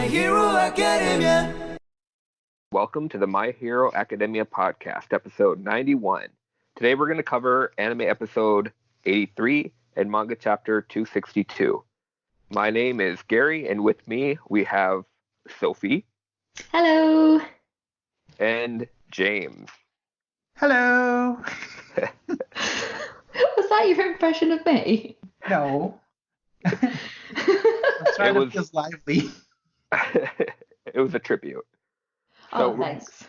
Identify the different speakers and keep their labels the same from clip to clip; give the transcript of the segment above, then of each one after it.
Speaker 1: My Hero Academia.
Speaker 2: Welcome to the My Hero Academia podcast, episode 91. Today we're going to cover anime episode 83 and manga chapter 262. My name is Gary, and with me we have Sophie.
Speaker 3: Hello.
Speaker 2: And James.
Speaker 4: Hello.
Speaker 3: Was that your impression of me?
Speaker 4: No. I'm trying to be as lively.
Speaker 2: It was a tribute.
Speaker 3: Oh, thanks.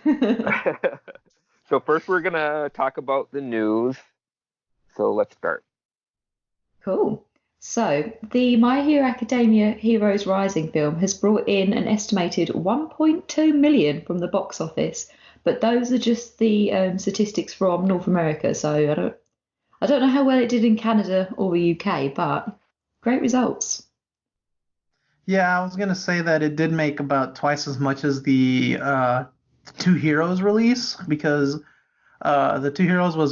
Speaker 2: So first we're going to talk about the news. So let's start.
Speaker 3: Cool. So, the My Hero Academia Heroes Rising film has brought in an estimated 1.2 million from the box office, but those are just the statistics from North America, so I don't know how well it did in Canada or the UK, but great results.
Speaker 4: Yeah, I was going to say that it did make about twice as much as the Two Heroes release, because the Two Heroes was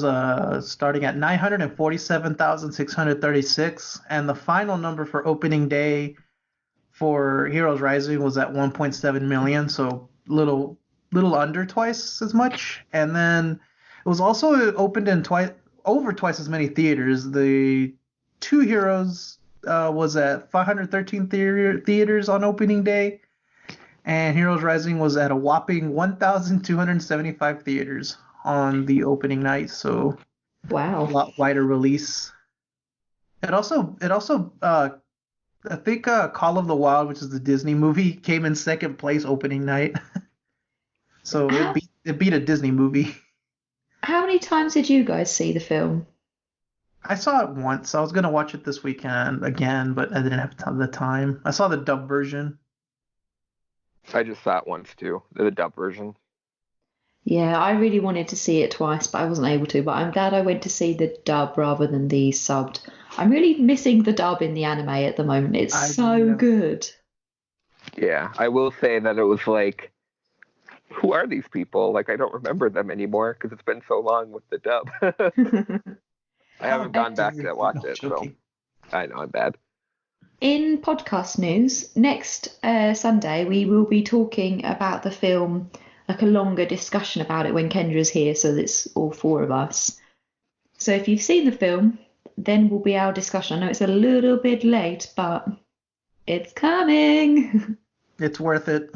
Speaker 4: starting at 947,636, and the final number for opening day for Heroes Rising was at 1.7 million, so little under twice as much. And then it was also opened in over twice as many theaters. The Two Heroes was at 513 theaters on opening day, and Heroes Rising was at a whopping 1,275 theaters on the opening night, so
Speaker 3: wow,
Speaker 4: a lot wider release. It also I think Call of the Wild, which is the Disney movie, came in second place opening night. So it beat a Disney movie.
Speaker 3: How many times did you guys see the film?
Speaker 4: I saw it once. I was gonna watch it this weekend again, but I didn't have the time. I saw the dub version.
Speaker 2: I just saw it once too, the dub version.
Speaker 3: Yeah, I really wanted to see it twice, but I wasn't able to. But I'm glad I went to see the dub rather than the subbed. I'm really missing the dub in the anime at the moment. It's so good.
Speaker 2: Yeah, I will say that it was like, who are these people? Like, I don't remember them anymore because it's been so long with the dub. I haven't gone back to watch it, so I know I'm bad.
Speaker 3: In podcast news, next Sunday we will be talking about the film, like a longer discussion about it when Kendra's here, so it's all four of us. So if you've seen the film, then will be our discussion. I know it's a little bit late, but it's coming.
Speaker 4: It's worth it.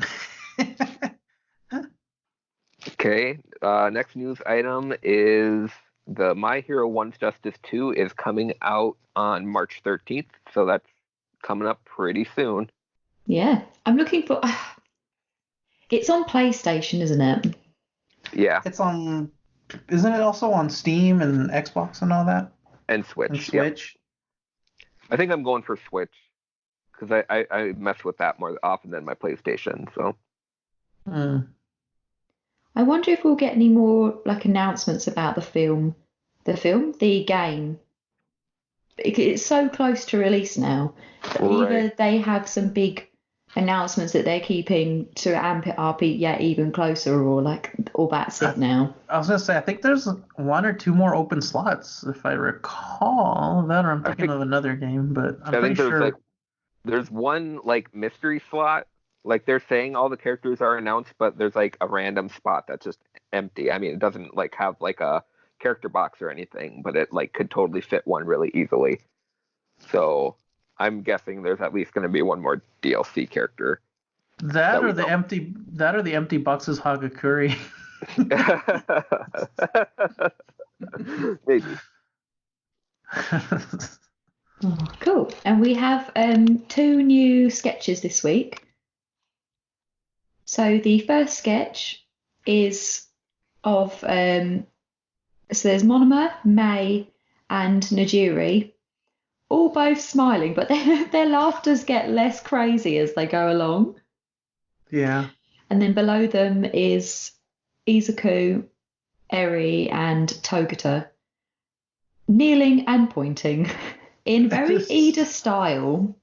Speaker 2: Okay, next news item is the My Hero One's Justice 2 is coming out on March 13th, so that's coming up pretty soon.
Speaker 3: Yeah, I'm looking for... It's on PlayStation, isn't it?
Speaker 2: Yeah.
Speaker 4: It's on... Isn't it also on Steam and Xbox and all that?
Speaker 2: And Switch.
Speaker 4: And Switch.
Speaker 2: Yep. I think I'm going for Switch, because I mess with that more often than my PlayStation, so...
Speaker 3: I wonder if we'll get any more like announcements about the game. It's so close to release now. That either they have some big announcements that they're keeping to amp it up even closer, or like all that's it now.
Speaker 4: I was gonna say, I think there's one or two more open slots, if I recall. That, or I'm thinking of another game, but I'm pretty sure.
Speaker 2: There's one like mystery slot. Like, they're saying all the characters are announced, but there's like a random spot that's just empty. I mean, it doesn't like have like a character box or anything, but it like could totally fit one really easily. So I'm guessing there's at least going to be one more DLC character.
Speaker 4: That or the empty boxes Hagakure.
Speaker 2: Maybe.
Speaker 3: Oh, cool. And we have 2 new sketches this week. So the first sketch is of so there's Monoma, May, and Najiri, all both smiling, but their laughters get less crazy as they go along.
Speaker 4: Yeah.
Speaker 3: And then below them is Izuku, Eri, and Togata, kneeling and pointing in very Ida style.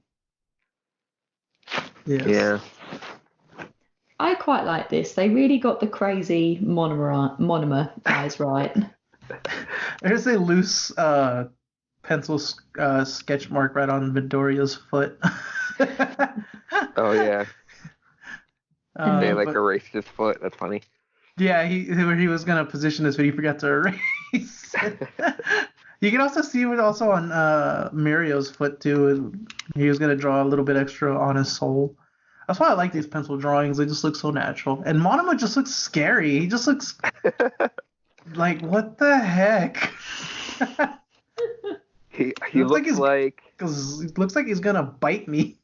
Speaker 4: Yes.
Speaker 2: Yeah.
Speaker 3: I quite like this. They really got the crazy monomer eyes right.
Speaker 4: There's a loose pencil sketch mark right on Midoriya's foot.
Speaker 2: Oh, yeah. They like
Speaker 4: But
Speaker 2: erased his foot. That's funny.
Speaker 4: yeah, where he was gonna position his, but he forgot to erase it. You can also see it also on Mario's foot too. He was gonna draw a little bit extra on his sole. That's why I like these pencil drawings. They just look so natural. And Monoma just looks scary. He just looks like, what the heck?
Speaker 2: He looks like
Speaker 4: Because it looks like he's gonna bite me.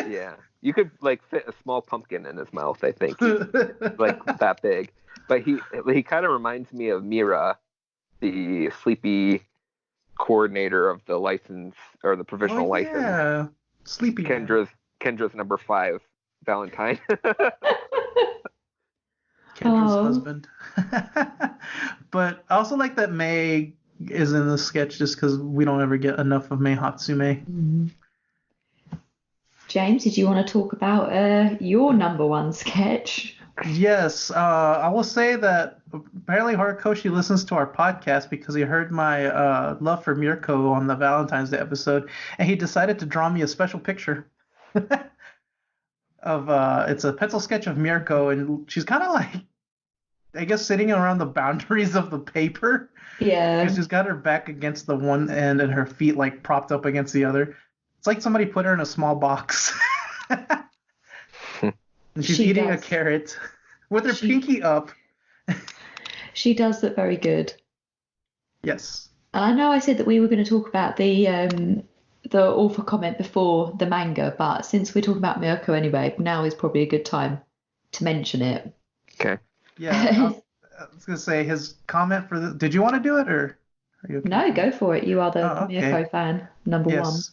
Speaker 2: yeah. You could like fit a small pumpkin in his mouth. I think He's, like that big. But he kind of reminds me of Mira, the sleepy coordinator of the license or the provisional license.
Speaker 4: Yeah, sleepy.
Speaker 2: Kendra's number 5 Valentine.
Speaker 4: Kendra's
Speaker 3: Oh.
Speaker 4: husband. But I also like that Mei is in the sketch just because we don't ever get enough of Mei Hatsume.
Speaker 3: Mhm. James, did you want to talk about your number one sketch?
Speaker 4: Yes, I will say that apparently Horikoshi listens to our podcast because he heard my love for Mirko on the Valentine's Day episode, and he decided to draw me a special picture of it's a pencil sketch of Mirko, and she's kind of like, I guess, sitting around the boundaries of the paper.
Speaker 3: Yeah.
Speaker 4: Because she's got her back against the one end and her feet like propped up against the other. It's like somebody put her in a small box. And she's
Speaker 3: She
Speaker 4: eating a
Speaker 3: does.
Speaker 4: carrot with her pinky up.
Speaker 3: She does look very good.
Speaker 4: Yes.
Speaker 3: And I know I said that we were going to talk about the author comment before the manga, but since we're talking about Mirko anyway, now is probably a good time to mention it.
Speaker 2: Okay.
Speaker 4: Yeah. I was going to say his comment for the. Did you want to do it or? Are you okay?
Speaker 3: No, go for it. You are the
Speaker 4: Oh, okay.
Speaker 3: Mirko fan, number one.
Speaker 4: Yes.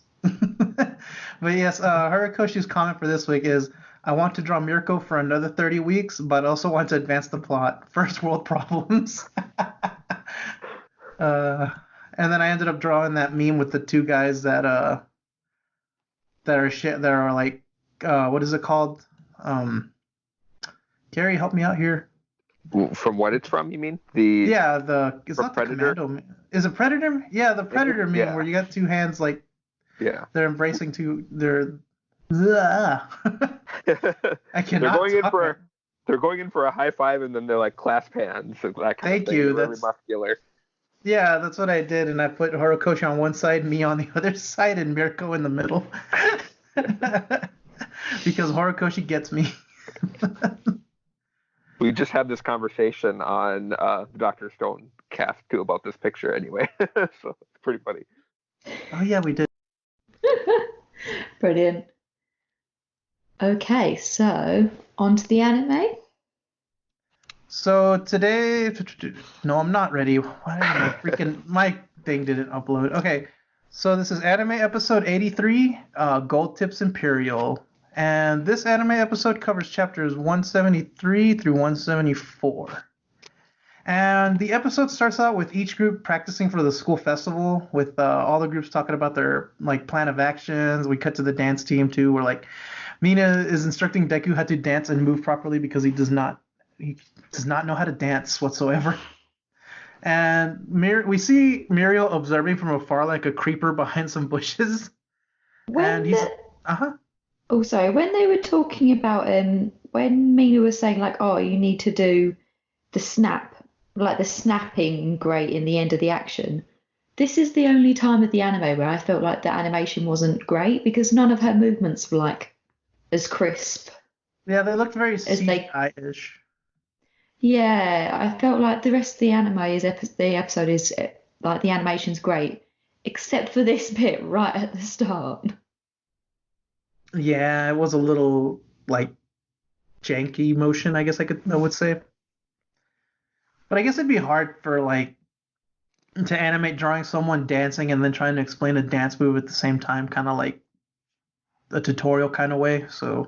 Speaker 4: But yes, Horikoshi's comment for this week is, I want to draw Mirko for another 30 weeks, but also want to advance the plot. First world problems. And then I ended up drawing that meme with the two guys that are like, what is it called? Gary, help me out here.
Speaker 2: From what it's from, you mean?
Speaker 4: Yeah, it's
Speaker 2: For
Speaker 4: not
Speaker 2: Predator?
Speaker 4: the Commando. Is it Predator? Yeah, the Predator meme
Speaker 2: yeah.
Speaker 4: where you got two hands like
Speaker 2: Yeah.
Speaker 4: they're embracing they're I cannot
Speaker 2: They're going in for a high five and then they're like clasp hands. So that kind
Speaker 4: Thank
Speaker 2: of thing.
Speaker 4: you,
Speaker 2: Really
Speaker 4: that's-
Speaker 2: muscular.
Speaker 4: Yeah, that's what I did, and I put Horikoshi on one side, me on the other side, and Mirko in the middle. Because Horikoshi gets me.
Speaker 2: We just had this conversation on the Dr. Stone cast too about this picture anyway. So it's pretty funny.
Speaker 4: Oh yeah, we did.
Speaker 3: Brilliant. Okay, so on to the anime.
Speaker 4: So today, no, I'm not ready. Why did my thing didn't upload? Okay, so this is anime episode 83, Gold Tips Imperial, and this anime episode covers chapters 173 through 174. And the episode starts out with each group practicing for the school festival, with all the groups talking about their like plan of actions. We cut to the dance team too, where like Mina is instructing Deku how to dance and move properly because he does not know how to dance whatsoever. And we see Muriel observing from afar like a creeper behind some bushes. And he's
Speaker 3: Oh, sorry. When they were talking about when Mina was saying like, oh, you need to do the snap, like the snapping great in the end of the action. This is the only time of the anime where I felt like the animation wasn't great because none of her movements were like as crisp.
Speaker 4: Yeah, they looked very
Speaker 3: As they-
Speaker 4: CGI-ish.
Speaker 3: Yeah, I felt like the rest of the anime the episode is like the animation's great, except for this bit right at the start.
Speaker 4: Yeah, it was a little like janky motion, I guess I would say. But I guess it'd be hard for like to animate drawing someone dancing and then trying to explain a dance move at the same time, kind of like a tutorial kind of way. So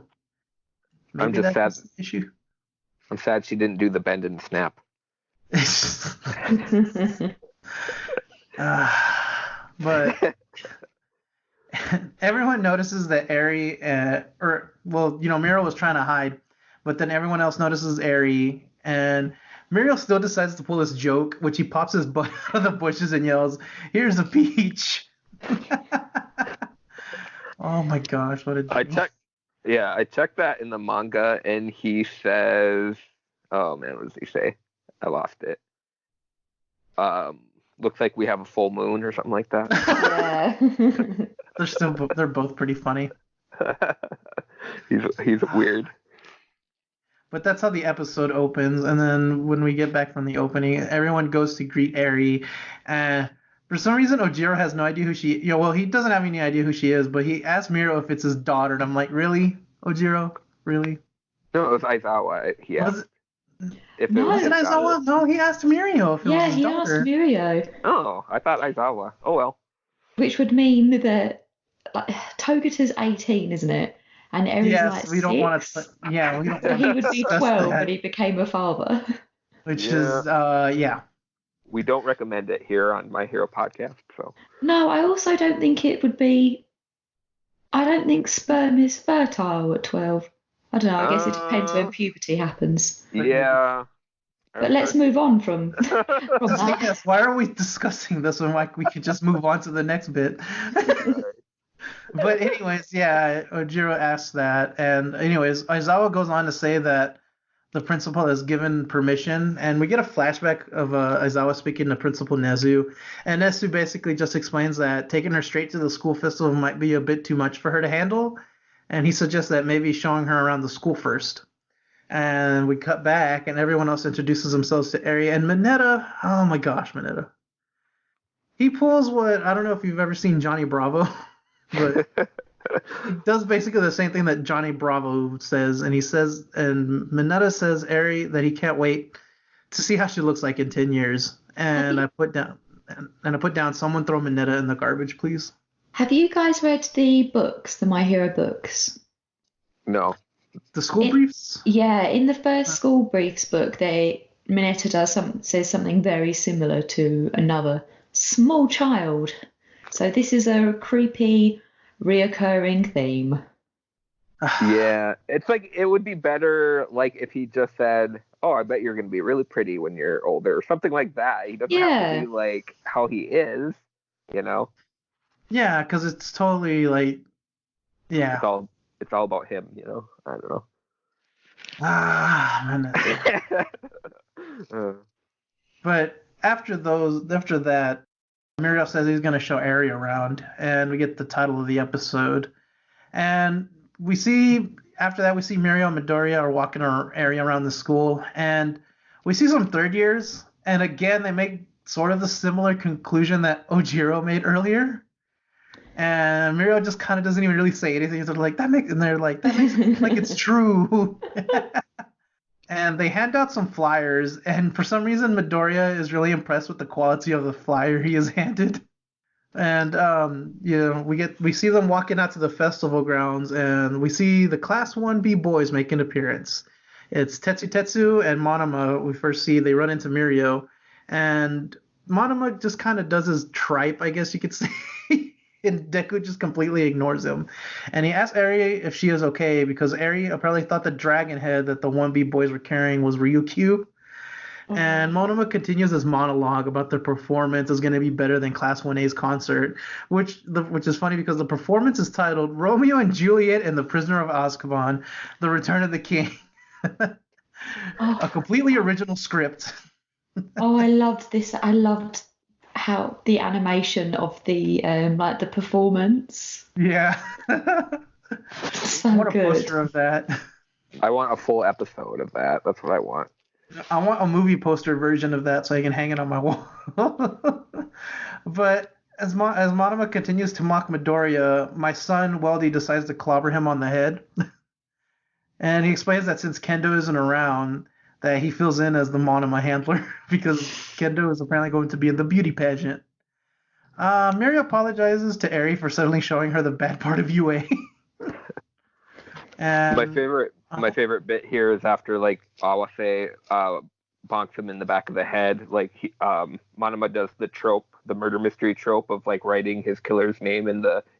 Speaker 2: I'm
Speaker 4: maybe
Speaker 2: just
Speaker 4: that's
Speaker 2: sad.
Speaker 4: the issue.
Speaker 2: I'm sad she didn't do the bend and snap.
Speaker 4: But everyone notices that Eri, Muriel was trying to hide, but then everyone else notices Eri, and Muriel still decides to pull this joke, which he pops his butt out of the bushes and yells, "Here's a peach!" Oh my gosh, what a
Speaker 2: I
Speaker 4: dream.
Speaker 2: checked. Yeah, I checked that in the manga, and he says, "Oh man, what does he say? I lost it. Looks like we have a full moon or something like that."
Speaker 3: Yeah.
Speaker 4: They're both pretty funny.
Speaker 2: He's weird.
Speaker 4: But that's how the episode opens, and then when we get back from the opening, everyone goes to greet Eri. For some reason, Ojiro has no idea who she. Well, he doesn't have any idea who she is, but he asks Miro if it's his daughter, and I'm like, really, Ojiro, really?
Speaker 2: No, it was Aizawa. He
Speaker 4: Was
Speaker 2: asked
Speaker 4: it?
Speaker 2: if it
Speaker 3: No.
Speaker 2: was
Speaker 4: Was it
Speaker 2: his daughter.
Speaker 4: Aizawa? No, he asked Mirio if it was his
Speaker 3: He
Speaker 4: daughter.
Speaker 3: asked Mirio,
Speaker 2: Oh, I thought Aizawa. Oh well.
Speaker 3: which would mean that like, Togata's 18, isn't it? And Eri's
Speaker 4: Yes,
Speaker 3: like
Speaker 4: we don't want
Speaker 3: 6.
Speaker 4: to. Yeah, we don't.
Speaker 3: So
Speaker 4: want
Speaker 3: he
Speaker 4: to
Speaker 3: would be
Speaker 4: discuss
Speaker 3: 12
Speaker 4: that,
Speaker 3: when he became a father.
Speaker 4: which
Speaker 2: Yeah.
Speaker 4: is yeah.
Speaker 2: We don't recommend it here on My Hero Podcast. So
Speaker 3: No, I also don't think it would be. I don't think sperm is fertile at 12. I don't know. I guess it depends when puberty happens.
Speaker 2: yeah.
Speaker 3: But let's move on from that.
Speaker 4: Yes, why are we discussing this when like we could just move on to the next bit? But anyways, yeah, Ojiro asks that, and anyways, Aizawa goes on to say that the principal has given permission, and we get a flashback of Aizawa speaking to Principal Nezu, and Nezu basically just explains that taking her straight to the school festival might be a bit too much for her to handle, and he suggests that maybe showing her around the school first. And we cut back, and everyone else introduces themselves to Eri, and Mineta, oh my gosh, Mineta. He pulls what, I don't know if you've ever seen Johnny Bravo, but he does basically the same thing that Johnny Bravo says, and Mineta says Eri that he can't wait to see how she looks like in 10 years. And I put down, someone throw Mineta in the garbage, please.
Speaker 3: Have you guys read the books, the My Hero books?
Speaker 2: No.
Speaker 4: The school briefs?
Speaker 3: Yeah, in the first school briefs book, Mineta says something very similar to another small child. So this is a creepy, reoccurring theme.
Speaker 2: Yeah, it's like it would be better like if he just said, "Oh, I bet you're going to be really pretty when you're older," or something like that. He doesn't have to be like how he is, you know.
Speaker 4: Yeah, because it's totally like, yeah.
Speaker 2: It's all about him, you know. I don't know.
Speaker 4: Mineta. But after that, Muriel says he's going to show Eri around, and we get the title of the episode. And after that, we see Muriel and Midoriya are walking Eri around the school, and we see some third years, and again, they make sort of the similar conclusion that Ojiro made earlier. And Muriel just kind of doesn't even really say anything. They're like, that makes it like it's true. And they hand out some flyers, and for some reason Midoriya is really impressed with the quality of the flyer he is handed. And we see them walking out to the festival grounds, and we see the Class 1B boys make an appearance. It's Tetsu and Monoma. We first see they run into Mirio, and Monoma just kind of does his tripe, I guess you could say. And Deku just completely ignores him. And he asks Eri if she is okay, because Eri apparently thought the dragon head that the 1B boys were carrying was Ryukyu. Mm-hmm. And Monoma continues this monologue about their performance is going to be better than Class 1A's concert, which is funny because the performance is titled Romeo and Juliet and the Prisoner of Azkaban, The Return of the King. A completely original script.
Speaker 3: Oh, I loved this. I loved how the animation of the like the performance.
Speaker 4: Yeah.
Speaker 3: So
Speaker 4: I want a
Speaker 3: good.
Speaker 4: poster of that.
Speaker 2: I want a full episode of that. That's what I want.
Speaker 4: I want a movie poster version of that so I can hang it on my wall. But as Monoma continues to mock Midoriya, my son Weldy decides to clobber him on the head. And he explains that since Kendo isn't around, that he fills in as the Monoma handler because Kendo is apparently going to be in the beauty pageant. Miri apologizes to Eri for suddenly showing her the bad part of UA. And
Speaker 2: my favorite bit here is after like Awase bonks him in the back of the head. Like Monoma does the murder mystery trope of like writing his killer's name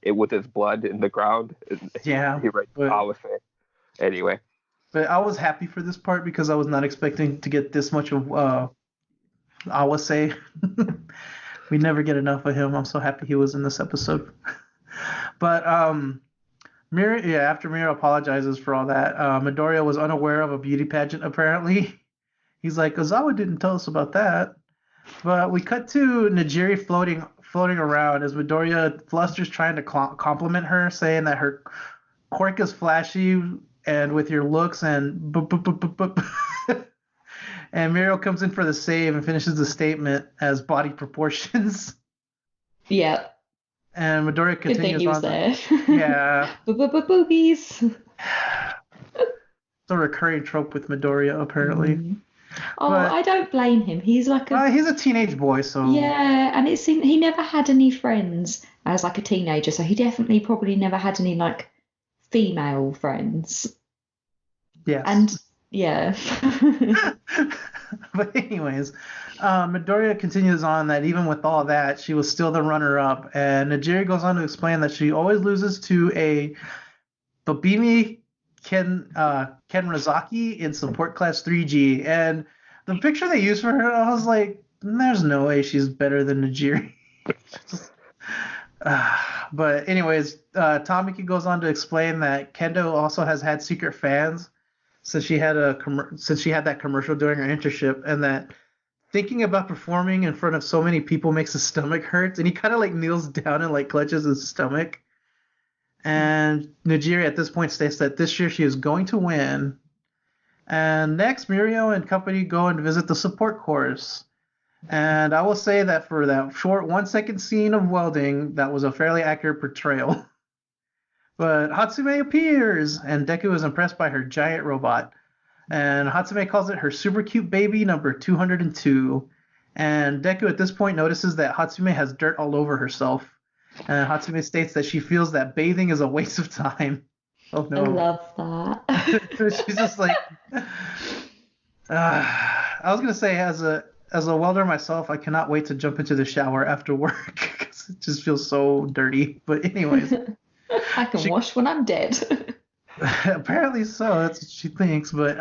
Speaker 2: with his blood in the ground.
Speaker 4: Yeah,
Speaker 2: he writes Awase. Anyway.
Speaker 4: But I was happy for this part because I was not expecting to get this much of Awase. We never get enough of him. I'm so happy he was in this episode. But After Mira apologizes for all that, Midoriya was unaware of a beauty pageant, apparently. He's like, Ozawa didn't tell us about that. But we cut to Najiri floating around as Midoriya flusters trying to compliment her, saying that her quirk is flashy and with your looks and and Muriel comes in for the save and finishes the statement as body proportions.
Speaker 3: Yeah.
Speaker 4: And Midoriya
Speaker 3: Good thing
Speaker 4: continues
Speaker 3: he was
Speaker 4: on.
Speaker 3: there.
Speaker 4: Yeah.
Speaker 3: Boobies.
Speaker 4: It's a recurring trope with Midoriya, apparently.
Speaker 3: Oh,
Speaker 4: But-
Speaker 3: I don't blame him. He's like
Speaker 4: He's a teenage boy, so
Speaker 3: yeah, and it seemed he never had any friends as like a teenager, so he definitely probably never had any like female friends.
Speaker 4: yes.
Speaker 3: And yeah.
Speaker 4: But anyways, Midoriya continues on that even with all that, she was still the runner-up, and Najiri goes on to explain that she always loses to a Babimi Kenrazaki in support class 3G, and the picture they used for her, I was like, there's no way she's better than Najiri. But anyways, Tamaki goes on to explain that Kendo also has had secret fans since she had that commercial during her internship, and that thinking about performing in front of so many people makes his stomach hurt, and he kind of like kneels down and like clutches his stomach. And Najiri at this point states that this year she is going to win. And next, Mirio and company go and visit the support course. And I will say that for that short 1-second scene of welding, that was a fairly accurate portrayal. But Hatsume appears, and Deku is impressed by her giant robot. And Hatsume calls it her super cute baby number 202. And Deku at this point notices that Hatsume has dirt all over herself. And Hatsume states that she feels that bathing is a waste of time. Oh no.
Speaker 3: I love that.
Speaker 4: She's just like I was gonna say as a welder myself, I cannot wait to jump into the shower after work because it just feels so dirty. But anyways,
Speaker 3: I can wash when I'm dead.
Speaker 4: apparently so. That's what she thinks. But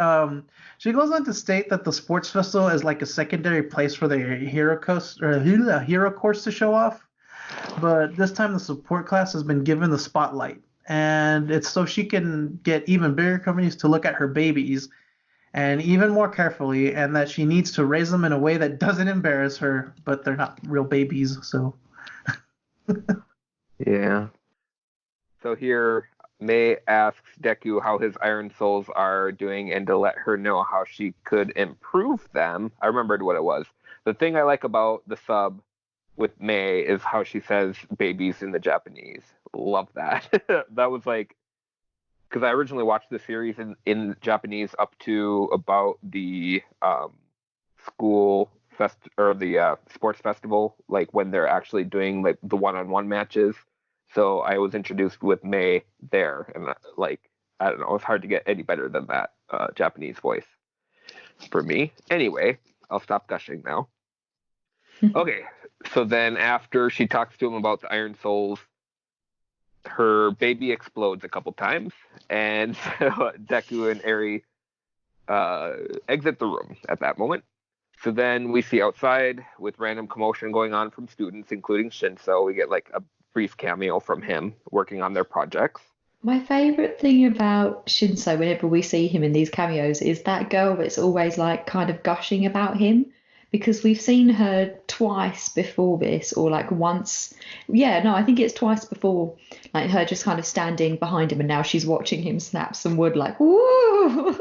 Speaker 4: she goes on to state that the sports festival is like a secondary place for the hero course to show off. But this time the support class has been given the spotlight, and it's so she can get even bigger companies to look at her babies and even more carefully, and that she needs to raise them in a way that doesn't embarrass her, but they're not real babies, so.
Speaker 2: Yeah. So here, May asks Deku how his Iron Souls are doing and to let her know how she could improve them. I remembered what it was. The thing I like about the sub with May is how she says babies in the Japanese. Love that. That was like, because I originally watched the series in Japanese up to about the school fest or the sports festival, like when they're actually doing like the one-on-one matches. So I was introduced with May there, and like I don't know, it's hard to get any better than that Japanese voice for me. Anyway, I'll stop gushing now. Okay, so then after she talks to him about the Iron Souls, her baby explodes a couple times, and so Deku and Eri exit the room at that moment. So then we see outside with random commotion going on from students, including Shinso. We get like a brief cameo from him working on their projects.
Speaker 3: My favourite thing about Shinso whenever we see him in these cameos is that girl that's always like kind of gushing about him, because we've seen her twice before this, or like once. Yeah, no, I think it's twice before, like her just kind of standing behind him, and now she's watching him snap some wood like, woo!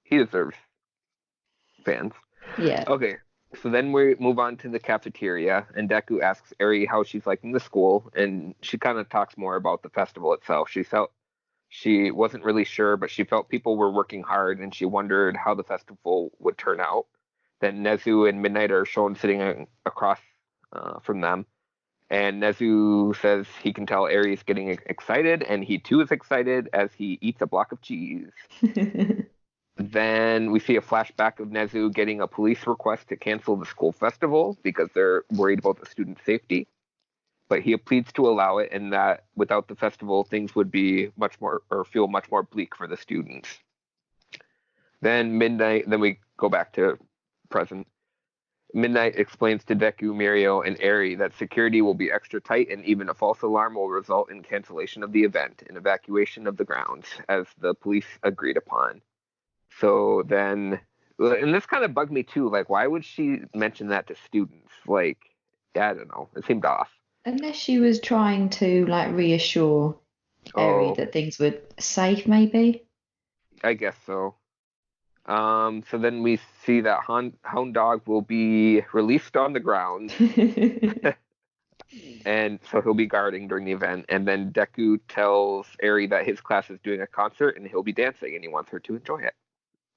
Speaker 2: He deserves fans.
Speaker 3: Yeah.
Speaker 2: Okay, so then we move on to the cafeteria, and Deku asks Eri how she's liking the school, and she kind of talks more about the festival itself. She felt she wasn't really sure, but she felt people were working hard, and she wondered how the festival would turn out. Then Nezu and Midnight are shown sitting across from them, and Nezu says he can tell Eri is getting excited, and he too is excited as he eats a block of cheese. Then we see a flashback of Nezu getting a police request to cancel the school festival because they're worried about the student safety. But he pleads to allow it, and that without the festival, things would be much more, or feel much more bleak for the students. Then we go back to present. Midnight explains to Deku, Mirio, and Eri that security will be extra tight and even a false alarm will result in cancellation of the event and evacuation of the grounds, as the police agreed upon. So then, and this kind of bugged me too, like, why would she mention that to students? Like, yeah, I don't know. It seemed off.
Speaker 3: Unless she was trying to like reassure Eri
Speaker 2: Oh,
Speaker 3: that things were safe, maybe.
Speaker 2: I guess so. So then we see that Hound Dog will be released on the ground, and so he'll be guarding during the event. And then Deku tells Eri that his class is doing a concert and he'll be dancing, and he wants her to enjoy it.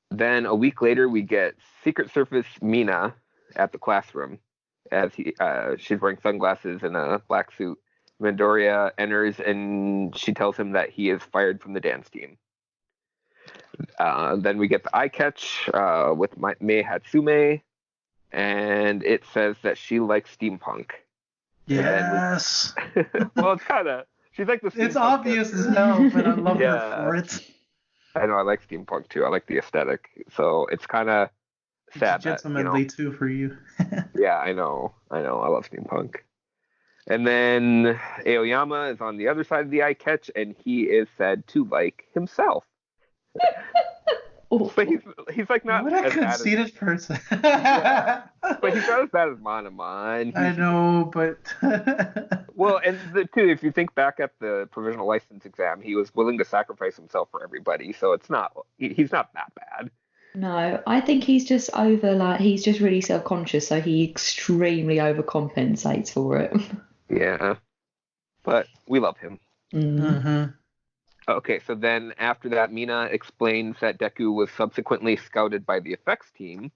Speaker 2: Then a week later, we get Secret Service Mina at the classroom as she's wearing sunglasses and a black suit. Midoriya enters and she tells him that he is fired from the dance team. Then we get the eye catch with Mei Hatsume, and it says that she likes steampunk.
Speaker 4: Yes.
Speaker 2: Well, it's kind of, she's like the steampunk
Speaker 4: It's obvious
Speaker 2: character.
Speaker 4: as hell, but I love
Speaker 2: Yeah.
Speaker 4: her for it.
Speaker 2: I know, I like steampunk too. I like the aesthetic. So it's kind of sad
Speaker 4: It's
Speaker 2: that,
Speaker 4: gentlemanly too for you.
Speaker 2: yeah, I know. I love steampunk. And then Aoyama is on the other side of the eye catch, and he is said to like himself. But he's like not
Speaker 4: What a
Speaker 2: as bad as,
Speaker 4: conceited person.
Speaker 2: but he's not as bad as Manama. And
Speaker 4: I know, but
Speaker 2: well, and too, if you think back at the provisional license exam, he was willing to sacrifice himself for everybody. So it's not, he's not that bad.
Speaker 3: No, I think he's just he's just really self-conscious, so he extremely overcompensates for it.
Speaker 2: Yeah, but we love him.
Speaker 4: Mhm.
Speaker 2: Okay, so then after that, Mina explains that Deku was subsequently scouted by the effects team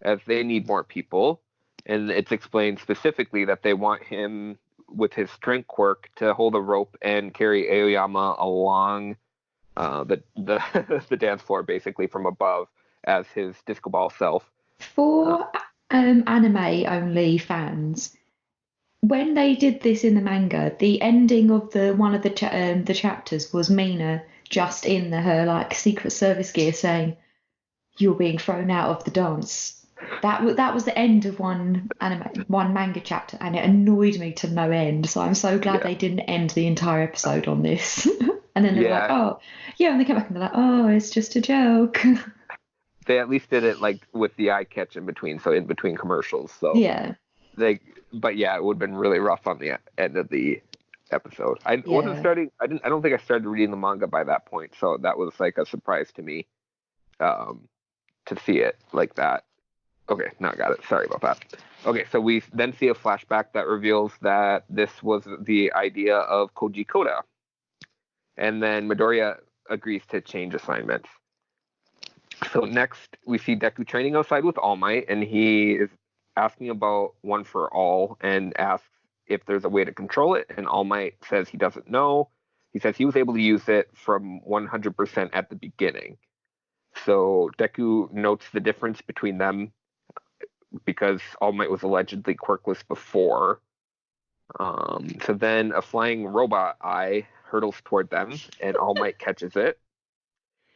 Speaker 2: as they need more people. And it's explained specifically that they want him with his strength quirk to hold a rope and carry Aoyama along the the dance floor, basically from above, as his disco ball self.
Speaker 3: For anime-only fans, when they did this in the manga, the ending of one of the chapters was Mina just in her like Secret Service gear saying, "You're being thrown out of the dance." That was the end of one manga chapter, and it annoyed me to no end. So I'm so glad they didn't end the entire episode on this. And then they were like, "Oh, yeah," and they came back and they're like, "Oh, it's just a joke."
Speaker 2: They at least did it like with the eye catch in between, so in between commercials. So
Speaker 3: yeah.
Speaker 2: But yeah, it would have been really rough on the end of the episode. I wasn't starting. I don't think I started reading the manga by that point, so that was like a surprise to me, to see it like that. Okay, now I got it. Sorry about that. Okay, so we then see a flashback that reveals that this was the idea of Koji Koda, and then Midoriya agrees to change assignments. So next, we see Deku training outside with All Might, and he is asking about One for All and asks if there's a way to control it, and All Might says he doesn't know. He says he was able to use it from 100% at the beginning. So Deku notes the difference between them because All Might was allegedly quirkless before. So then a flying robot eye hurtles toward them, and All Might catches it.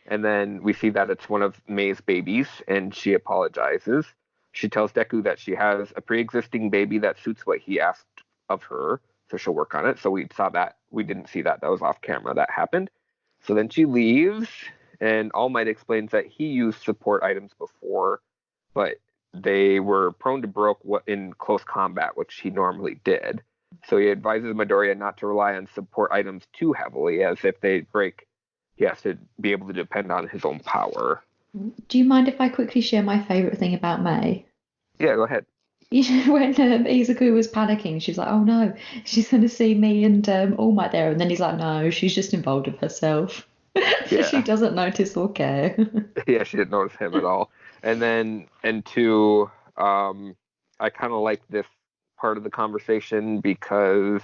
Speaker 2: And then we see that it's one of Mei's babies, and she apologizes. She tells Deku that she has a pre-existing baby that suits what he asked of her, so she'll work on it. So we saw that. We didn't see that. That was off camera. That happened. So then she leaves, and All Might explains that he used support items before, but they were prone to broke in close combat, which he normally did. So he advises Midoriya not to rely on support items too heavily, as if they break, he has to be able to depend on his own power.
Speaker 3: Do you mind if I quickly share my favourite thing about Mei?
Speaker 2: Yeah, go ahead.
Speaker 3: When Izuku was panicking, she was like, "Oh no, she's going to see me and All Might there," and then he's like, "No, she's just involved with herself.
Speaker 2: Yeah.
Speaker 3: She doesn't notice or care."
Speaker 2: Yeah, she didn't notice him at all. And then, I kind of like this part of the conversation because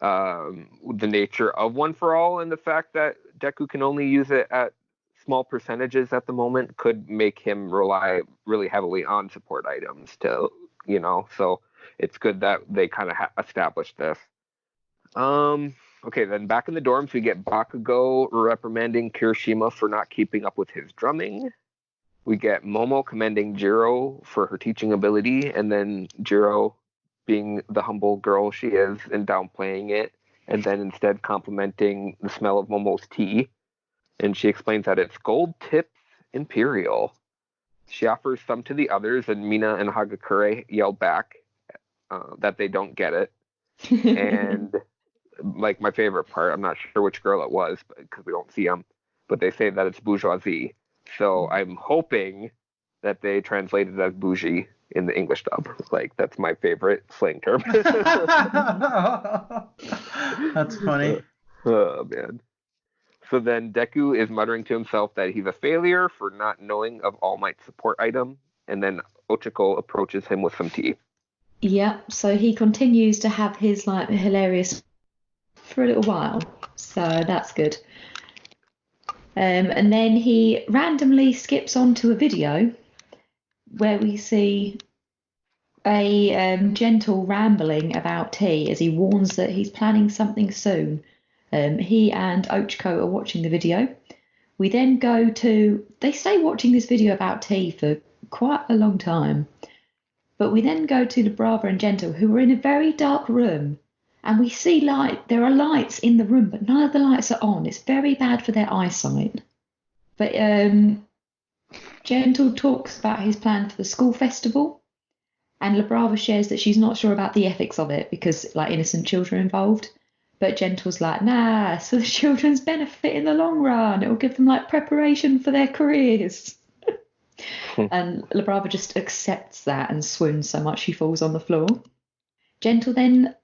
Speaker 2: the nature of One for All and the fact that Deku can only use it at small percentages at the moment could make him rely really heavily on support items to, so it's good that they kind of established this. Okay, then back in the dorms, we get Bakugo reprimanding Kirishima for not keeping up with his drumming. We get Momo commending Jiro for her teaching ability, and then Jiro, being the humble girl she is and downplaying it, and then instead complimenting the smell of Momo's tea. And she explains that it's Gold Tips Imperial. She offers some to the others, and Mina and Hagakure yell back that they don't get it. And like my favorite part, I'm not sure which girl it was because we don't see them, but they say that it's bourgeoisie. So I'm hoping that they translated it as bougie in the English dub. Like, that's my favorite slang term.
Speaker 4: That's funny.
Speaker 2: Oh, man. So then Deku is muttering to himself that he's a failure for not knowing of All Might's support item, and then Ochako approaches him with some tea.
Speaker 3: Yeah, so he continues to have his like hilarious for a little while, so that's good. And then he randomly skips onto a video where we see a gentle rambling about tea as he warns that he's planning something soon. He and Ochako are watching the video. We then go to, they stay watching this video about tea for quite a long time. But we then go to Labrava and Gentle, who are in a very dark room. And we see light, there are lights in the room, but none of the lights are on. It's very bad for their eyesight. But Gentle talks about his plan for the school festival. And Labrava shares that she's not sure about the ethics of it because like innocent children are involved. But Gentle's like, nah, it's for the children's benefit in the long run. It will give them like preparation for their careers. And Labrava just accepts that and swoons so much she falls on the floor. Gentle then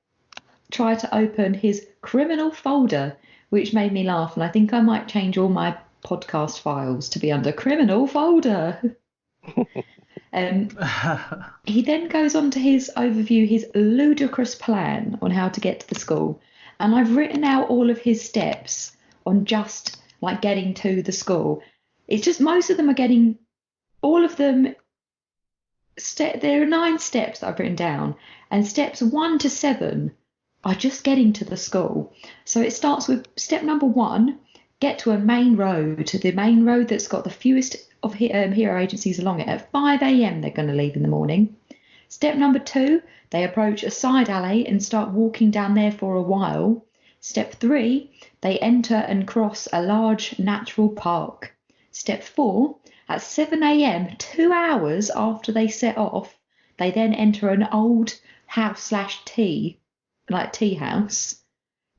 Speaker 3: tried to open his criminal folder, which made me laugh. And I think I might change all my podcast files to be under criminal folder. He then goes on to his overview, his ludicrous plan on how to get to the school. And I've written out all of his steps on just like getting to the school. It's just most of them are getting, all of them, there are 9 steps that I've written down. And steps 1 to 7 are just getting to the school. So it starts with step number 1, get to a main road, the main road that's got the fewest of hero agencies along it. At 5 a.m. they're going to leave in the morning. Step number 2, they approach a side alley and start walking down there for a while. Step 3, they enter and cross a large natural park. Step 4, at 7 a.m., 2 hours after they set off, they then enter an old house / tea, like tea house.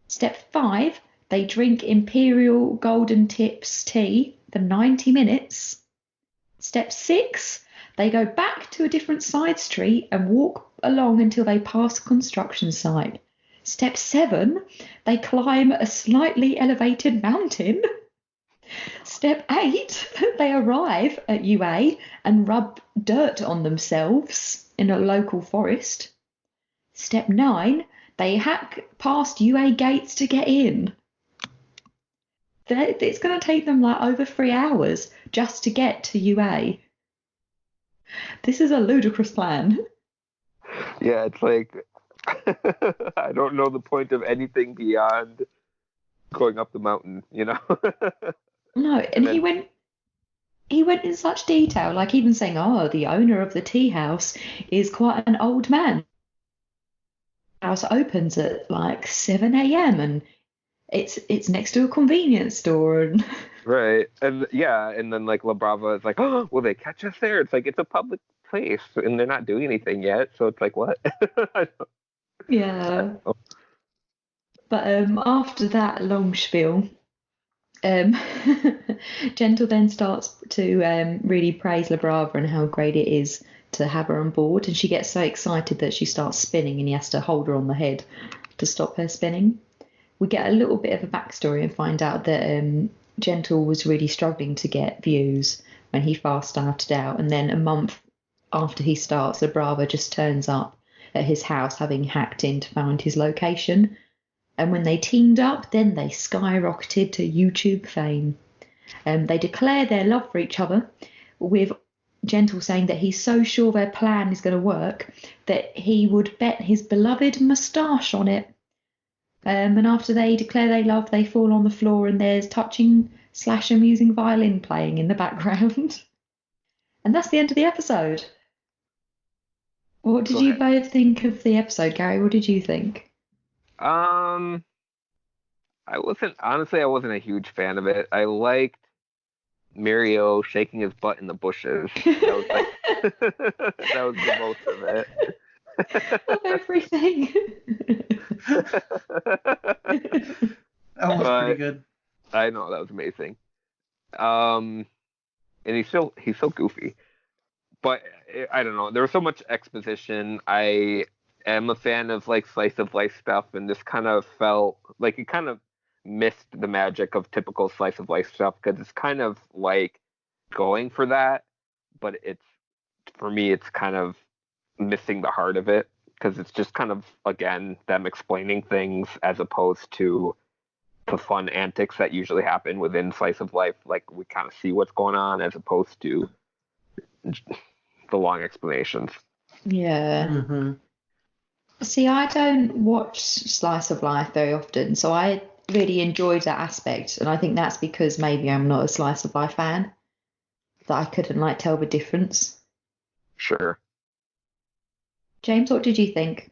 Speaker 3: Step 5, they drink Imperial Golden Tips tea for 90 minutes. Step 6, they go back to a different side street and walk along until they pass a construction site. Step 7, they climb a slightly elevated mountain. Step 8, they arrive at UA and rub dirt on themselves in a local forest. Step 9, they hack past UA gates to get in. It's going to take them like over 3 hours just to get to UA. This is a ludicrous plan.
Speaker 2: Yeah, it's like, I don't know the point of anything beyond going up the mountain, you know?
Speaker 3: No, and then, he went in such detail, like even saying, oh, the owner of the tea house is quite an old man. The house opens at like 7 a.m. and it's next to a convenience store. And
Speaker 2: right. And yeah, and then like Labrava is like, oh, will they catch us there? It's like, it's a public place and they're not doing anything yet. So it's like, what?
Speaker 3: Yeah. But after that long spiel, Gentle then starts to really praise Labrava and how great it is to have her on board. And she gets so excited that she starts spinning and he has to hold her on the head to stop her spinning. We get a little bit of a backstory and find out that Gentle was really struggling to get views when he first started out. And then a month after he starts, Labrava just turns up at his house having hacked in to find his location. And when they teamed up, then they skyrocketed to YouTube fame. They declare their love for each other, with Gentle saying that he's so sure their plan is going to work that he would bet his beloved moustache on it. And after they declare they love, they fall on the floor and there's touching / amusing violin playing in the background. And that's the end of the episode. What did
Speaker 2: Go
Speaker 3: you
Speaker 2: ahead.
Speaker 3: both think of the episode, Gary? What did you think?
Speaker 2: I wasn't a huge fan of it. I liked Mario shaking his butt in the bushes. That was like that was the most of it.
Speaker 3: Of everything.
Speaker 4: That was
Speaker 2: But-
Speaker 4: pretty good.
Speaker 2: I know, that was amazing. And he's so goofy. But I don't know. There was so much exposition. I am a fan of like slice of life stuff, and this kind of felt like it kind of missed the magic of typical slice of life stuff because it's kind of like going for that, but for me it's kind of missing the heart of it because it's just kind of again them explaining things as opposed to the fun antics that usually happen within slice of life. Like we kind of see what's going on as opposed to the long explanations.
Speaker 3: Yeah.
Speaker 4: Hmm.
Speaker 3: See, I don't watch Slice of Life very often, so I really enjoyed that aspect, and I think that's because maybe I'm not a Slice of Life fan, that I couldn't like tell the difference.
Speaker 2: Sure.
Speaker 3: James, what did you think?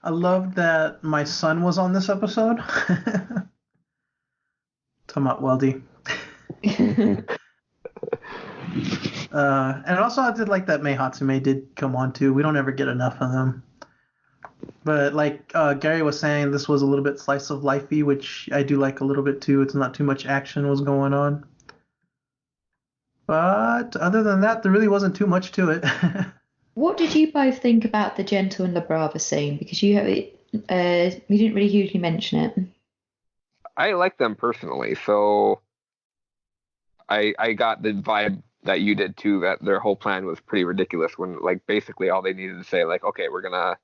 Speaker 4: I loved that my son was on this episode. Talking about Weldy. And also I did like that Mei Hatsume did come on too. We don't ever get enough of them. But like Gary was saying, this was a little bit slice of lifey, which I do like a little bit too. It's not too much action was going on. But other than that, there really wasn't too much to it.
Speaker 3: What did you both think about the Gentle and the Brava scene? Because you didn't really hugely mention it.
Speaker 2: I like them personally, so I got the vibe that you did too, that their whole plan was pretty ridiculous when like basically all they needed to say like, okay, we're gonna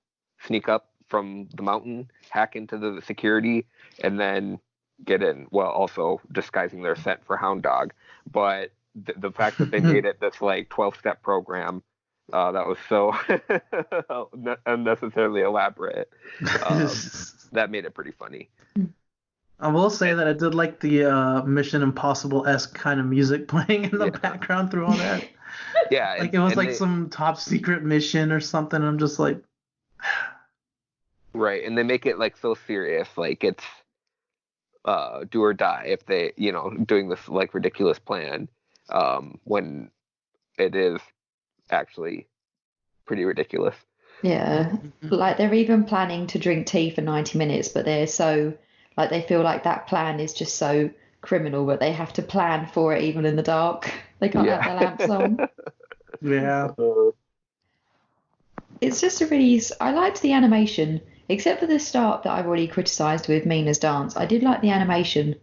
Speaker 2: sneak up from the mountain, hack into the security, and then get in, while also disguising their scent for Hound Dog. But the fact that they made it this like 12-step program, that was so unnecessarily elaborate. That made it pretty funny.
Speaker 4: I will say that I did like the Mission Impossible-esque kind of music playing in the
Speaker 2: Yeah.
Speaker 4: background through all that.
Speaker 2: Yeah,
Speaker 4: Like it was
Speaker 2: and
Speaker 4: like
Speaker 2: they-
Speaker 4: some top secret mission or something. I'm just like,
Speaker 2: right, and they make it like so serious, like it's do or die if they, doing this like ridiculous plan, when it is actually pretty ridiculous.
Speaker 3: Yeah. Like they're even planning to drink tea for 90 minutes, but they're so like they feel like that plan is just so criminal, but they have to plan for it even in the dark. They can't have their lamps on.
Speaker 4: yeah.
Speaker 3: It's just I liked the animation, except for the start that I've already criticised with Mina's dance. I did like the animation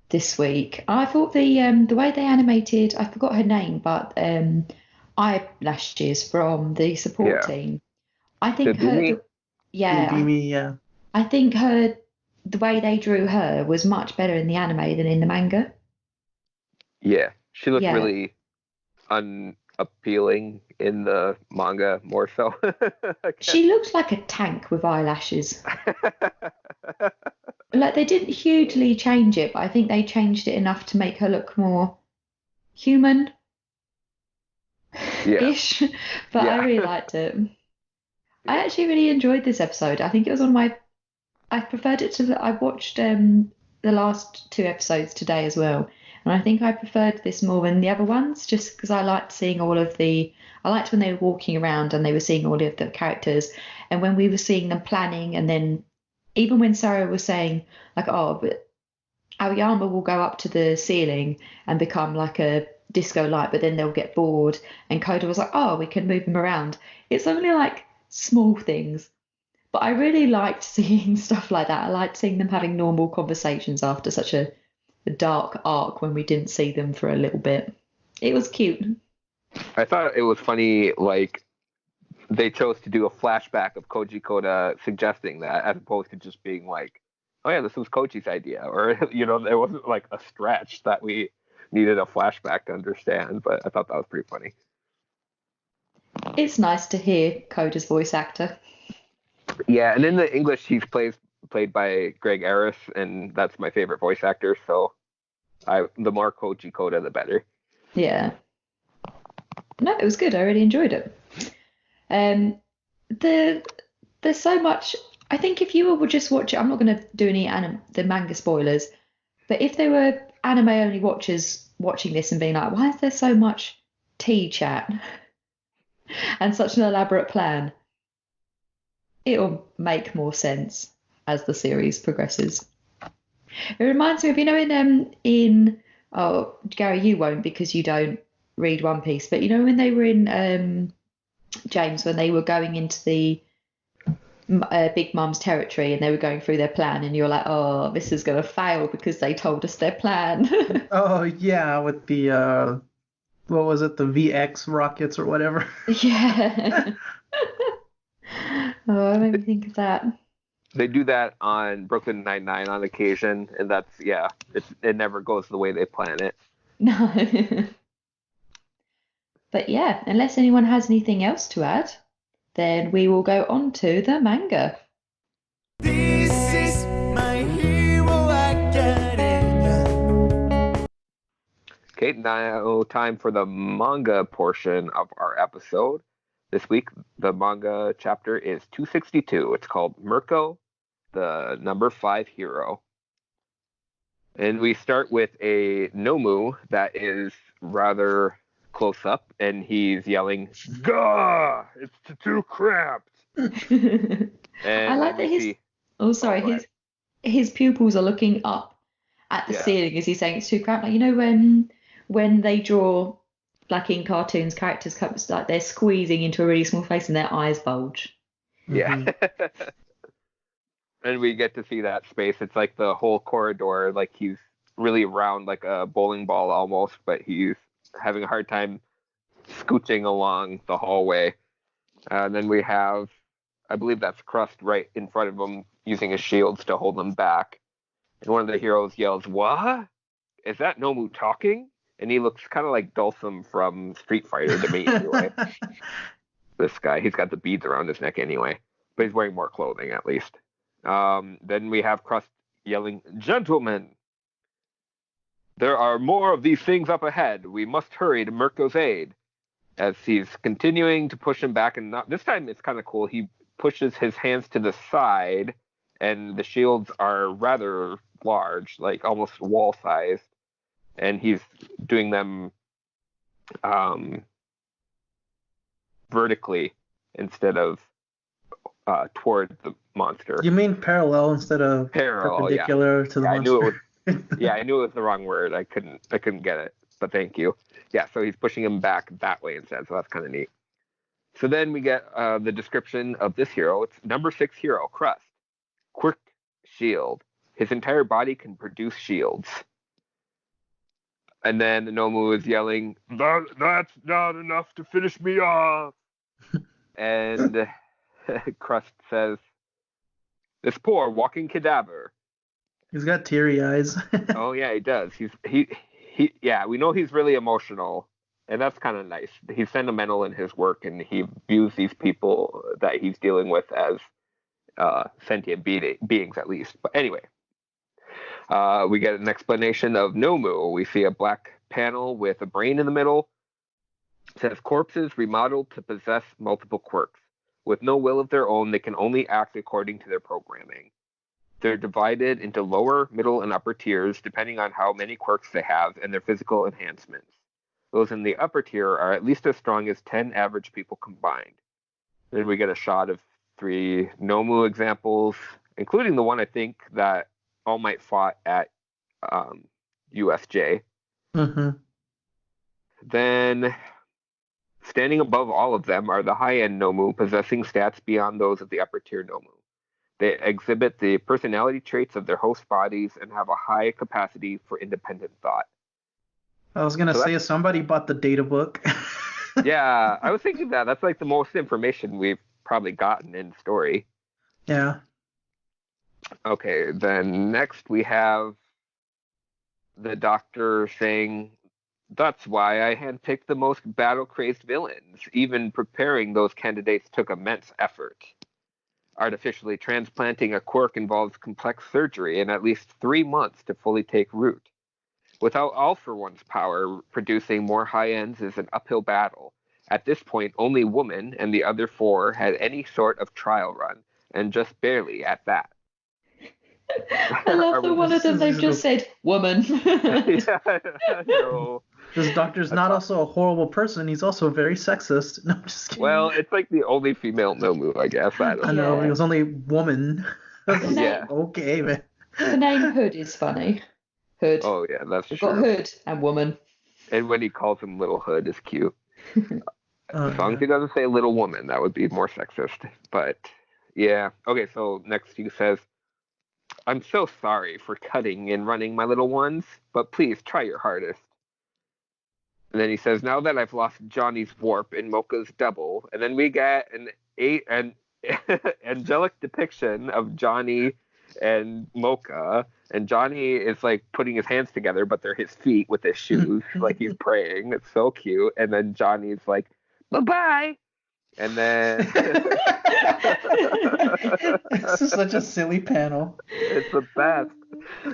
Speaker 3: this week. I thought the way they animated, I forgot her name, but eyelashes from the support
Speaker 2: Yeah.
Speaker 3: team. I think
Speaker 2: Bimi?
Speaker 4: Yeah.
Speaker 3: I think the way they drew her was much better in the anime than in the manga.
Speaker 2: Yeah, she looked
Speaker 3: Yeah.
Speaker 2: really unappealing in the manga more so.
Speaker 3: She looked like a tank with eyelashes. Like they didn't hugely change it, but I think they changed it enough to make her look more human.
Speaker 2: Yeah.
Speaker 3: Ish. But I
Speaker 2: Yeah.
Speaker 3: really liked it. I actually really enjoyed this episode. I think it was I preferred it to I watched the last 2 episodes today as well. And I think I preferred this more than the other ones just because I liked seeing I liked when they were walking around and they were seeing all of the characters, and when we were seeing them planning, and then even when Sarah was saying like, oh, but Aoyama will go up to the ceiling and become like a disco light, but then they'll get bored. And Coda was like, oh, we can move them around. It's only like small things. But I really liked seeing stuff like that. I liked seeing them having normal conversations after such a dark arc when we didn't see them for a little bit. It was cute.
Speaker 2: I thought it was funny, like they chose to do a flashback of Koji Koda suggesting that, as opposed to just being like, "Oh yeah, this was Koji's idea," or there wasn't like a stretch that we needed a flashback to understand. But I thought that was pretty funny.
Speaker 3: It's nice to hear Coda's voice actor.
Speaker 2: Yeah, and in the English, he's played by Greg Arris, and that's my favorite voice actor. So, the more Koji Koda, the better.
Speaker 3: Yeah. No, it was good. I really enjoyed it. There's so much. I think if you were just watching, I'm not going to do any the manga spoilers, but if there were anime only watchers watching this and being like, why is there so much tea chat and such an elaborate plan? It'll make more sense as the series progresses. It reminds me of, in oh, Gary, you won't because you don't read One Piece, but when they were in James, when they were going into the Big Mom's territory and they were going through their plan, and you're like, oh, this is going to fail because they told us their plan.
Speaker 4: Oh yeah, with the what was it, the VX rockets or whatever.
Speaker 3: Yeah. Oh, I made me think of that.
Speaker 2: They do that on Brooklyn Nine-Nine on occasion, and that's, yeah, it never goes the way they plan it.
Speaker 3: No. But yeah, unless anyone has anything else to add, then we will go on to the manga.
Speaker 1: This is my hero academia.
Speaker 2: Okay, now time for the manga portion of our episode. This week, the manga chapter is 262. It's called Mirko, the number 5 hero. And we start with a Nomu that is rather close up, and he's yelling, "Gah! It's too cramped!" And
Speaker 3: I like that his...
Speaker 2: see...
Speaker 3: Oh, sorry.
Speaker 2: go ahead.
Speaker 3: His pupils are looking up at the
Speaker 2: Yeah.
Speaker 3: ceiling as he's saying it's too cramped. Like, when they draw, like in cartoons, characters come, like they're squeezing into a really small face and their eyes bulge.
Speaker 2: Yeah. And we get to see that space. It's like the whole corridor, like he's really round, like a bowling ball almost, but he's having a hard time scooching along the hallway. And then we have, I believe that's Crust right in front of him, using his shields to hold them back. And one of the heroes yells, "What? Is that Nomu talking?" And he looks kind of like Dulcim from Street Fighter to me, anyway. This guy, he's got the beads around his neck anyway, but he's wearing more clothing at least. Then we have Crust yelling, "Gentlemen, there are more of these things up ahead. We must hurry to Mirko's aid." As he's continuing to push him back, and not this time it's kind of cool. He pushes his hands to the side, and the shields are rather large, like almost wall-sized, and he's doing them vertically instead of toward the monster.
Speaker 4: You mean parallel instead of
Speaker 2: Parallel,
Speaker 4: perpendicular to the
Speaker 2: Yeah, I knew it
Speaker 4: monster?
Speaker 2: Yeah, I knew it was the wrong word. I couldn't get it, but thank you. Yeah, so he's pushing him back that way instead, so that's kind of neat. So then we get the description of this hero. It's number 6 hero, Crust. Quick shield. His entire body can produce shields. And then Nomu is yelling, "That's not enough to finish me off." And Crust says, "This poor walking cadaver."
Speaker 4: He's got teary eyes.
Speaker 2: Oh yeah, he does. He yeah, we know he's really emotional, and that's kind of nice. He's sentimental in his work, and he views these people that he's dealing with as sentient beings at least. But anyway, we get an explanation of Nomu. We see a black panel with a brain in the middle. It says corpses remodeled to possess multiple quirks. With no will of their own, they can only act according to their programming. They're divided into lower, middle, and upper tiers depending on how many quirks they have and their physical enhancements. Those in the upper tier are at least as strong as 10 average people combined. Then we get a shot of 3 Nomu examples, including the one I think that All Might fought at USJ.
Speaker 4: Mm-hmm.
Speaker 2: Then, standing above all of them are the high-end Nomu, possessing stats beyond those of the upper-tier Nomu. They exhibit the personality traits of their host bodies and have a high capacity for independent thought.
Speaker 4: I was gonna say somebody bought the data book.
Speaker 2: Yeah, I was thinking that. That's like the most information we've probably gotten in story.
Speaker 4: Yeah.
Speaker 2: Okay, then next we have the doctor saying, "That's why I handpicked the most battle-crazed villains. Even preparing those candidates took immense effort. Artificially transplanting a quirk involves complex surgery and at least 3 months to fully take root. Without All for One's power, producing more high ends is an uphill battle, At this point, only Woman and the other 4 had any sort of trial run, and just barely at that.
Speaker 3: I love that one of them, they've
Speaker 4: this
Speaker 3: just
Speaker 4: is-
Speaker 3: said, woman.
Speaker 2: Yeah, no.
Speaker 4: This doctor's not also a horrible person. He's also very sexist. No, I'm just kidding.
Speaker 2: Well, it's like the only female Nomu, I guess. I
Speaker 4: I
Speaker 2: don't
Speaker 4: know,
Speaker 3: Yeah.
Speaker 4: but it was only woman.
Speaker 2: Yeah.
Speaker 4: Okay, man.
Speaker 3: The name Hood is funny. Hood.
Speaker 2: Oh, yeah, that's
Speaker 3: We've got
Speaker 2: true.
Speaker 3: Hood and woman.
Speaker 2: And when he calls him Little Hood, is cute. As long as
Speaker 4: Yeah.
Speaker 2: he doesn't say Little Woman, that would be more sexist. But yeah. Okay, so next he says, I'm so sorry for cutting and running, my little ones, but please try your hardest. And then he says, now that I've lost Johnny's warp and Mocha's double, and then we get an angelic depiction of Johnny and Mocha, and Johnny is like putting his hands together, but they're his feet with his shoes, like he's praying. It's so cute. And then Johnny's like, bye-bye. And then
Speaker 4: This is such a silly panel.
Speaker 2: it's the best.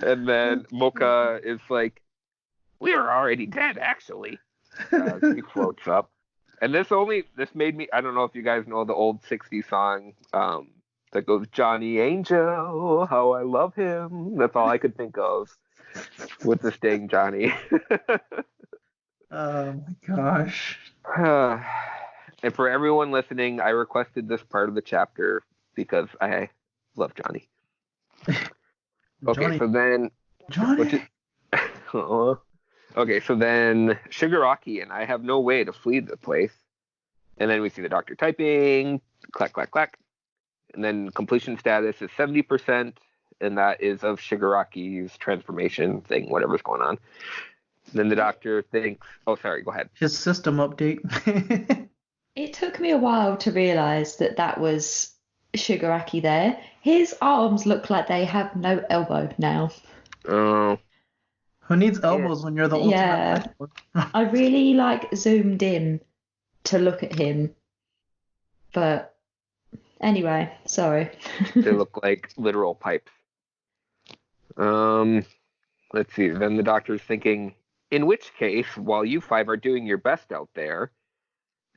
Speaker 2: And then Mocha is like, we are already dead, actually. He floats up. And this made me, I don't know if you guys know the old 60s song that goes, Johnny Angel, how I love him. That's all I could think of with this dang Johnny.
Speaker 4: Oh my gosh.
Speaker 2: And for everyone listening, I requested this part of the chapter because I love Johnny. Okay,
Speaker 4: Johnny.
Speaker 2: so then
Speaker 4: Johnny.
Speaker 2: Okay, so then Shigaraki and I have no way to flee the place. And then we see the doctor typing, clack, clack, clack. And then completion status is 70%, and that is of Shigaraki's transformation thing, whatever's going on. Then the doctor thinks, oh, sorry, go ahead.
Speaker 4: His system update.
Speaker 3: It took me a while to realise that was Shigaraki there. His arms look like they have no elbow now.
Speaker 2: Oh,
Speaker 4: Who needs elbows when you're the ultimate?
Speaker 3: Yeah.
Speaker 4: wrestler?
Speaker 3: I really zoomed in to look at him. But anyway, sorry.
Speaker 2: they look like literal pipes. Let's see. Then the doctor's thinking, in which case, while you 5 are doing your best out there,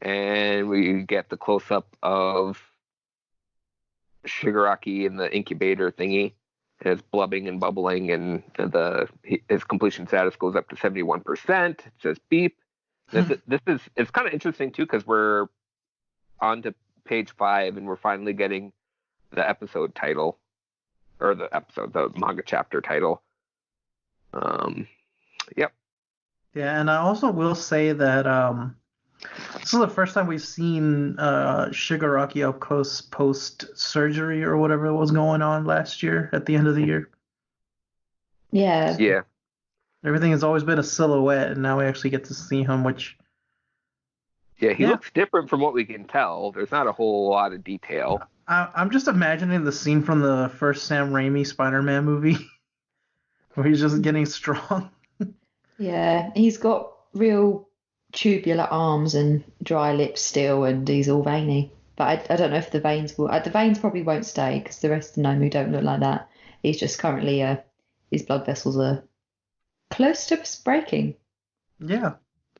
Speaker 2: and we get the close-up of Shigaraki in the incubator thingy, and it's blubbing and bubbling, and his completion status goes up to 71%. It says beep. It's kind of interesting too, because we're on to page 5, and we're finally getting the episode title, or the manga chapter title. Yep.
Speaker 4: Yeah, and I also will say that this is the first time we've seen Shigaraki up close post surgery or whatever was going on last year at the end of the year.
Speaker 3: Yeah.
Speaker 2: Yeah.
Speaker 4: Everything has always been a silhouette, and now we actually get to see him, which
Speaker 2: Yeah, he
Speaker 4: Yeah.
Speaker 2: looks different from what we can tell. There's not a whole lot of detail.
Speaker 4: I'm just imagining the scene from the first Sam Raimi Spider-Man movie where he's just getting strong.
Speaker 3: Yeah. He's got real tubular arms and dry lips still, and he's all veiny. But I don't know if the veins will. The veins probably won't stay because the rest of Nomu don't look like that. He's just currently his blood vessels are close to breaking.
Speaker 4: Yeah.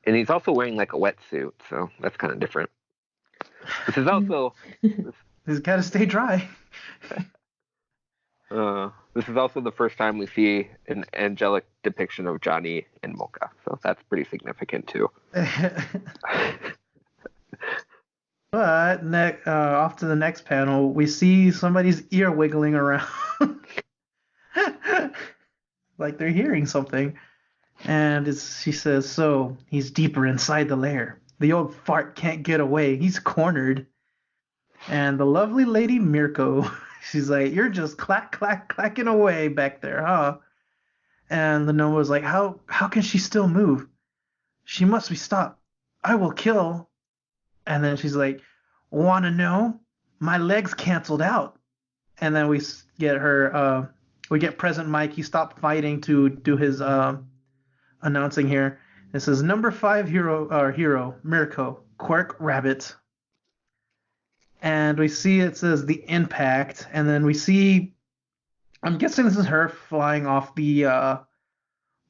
Speaker 2: And he's also wearing like a wetsuit, so that's kind of different. This is also
Speaker 4: He's got to stay dry.
Speaker 2: this is also the first time we see an angelic depiction of Johnny and Mocha, so that's pretty significant too.
Speaker 4: But off to the next panel, we see somebody's ear wiggling around. Like they're hearing something. And she says, so he's deeper inside the lair. The old fart can't get away. He's cornered. And the lovely lady Mirko, she's like, you're just clacking away back there, huh? And the Noma's like, how can she still move? She must be stopped. I will kill. And then she's like, wanna know? My leg's canceled out. And then we get her, we get Present Mike. He stopped fighting to do his announcing here. It says number 5 hero Mirko, Quirk Rabbit. And we see it says the impact, and then we see, I'm guessing this is her flying off the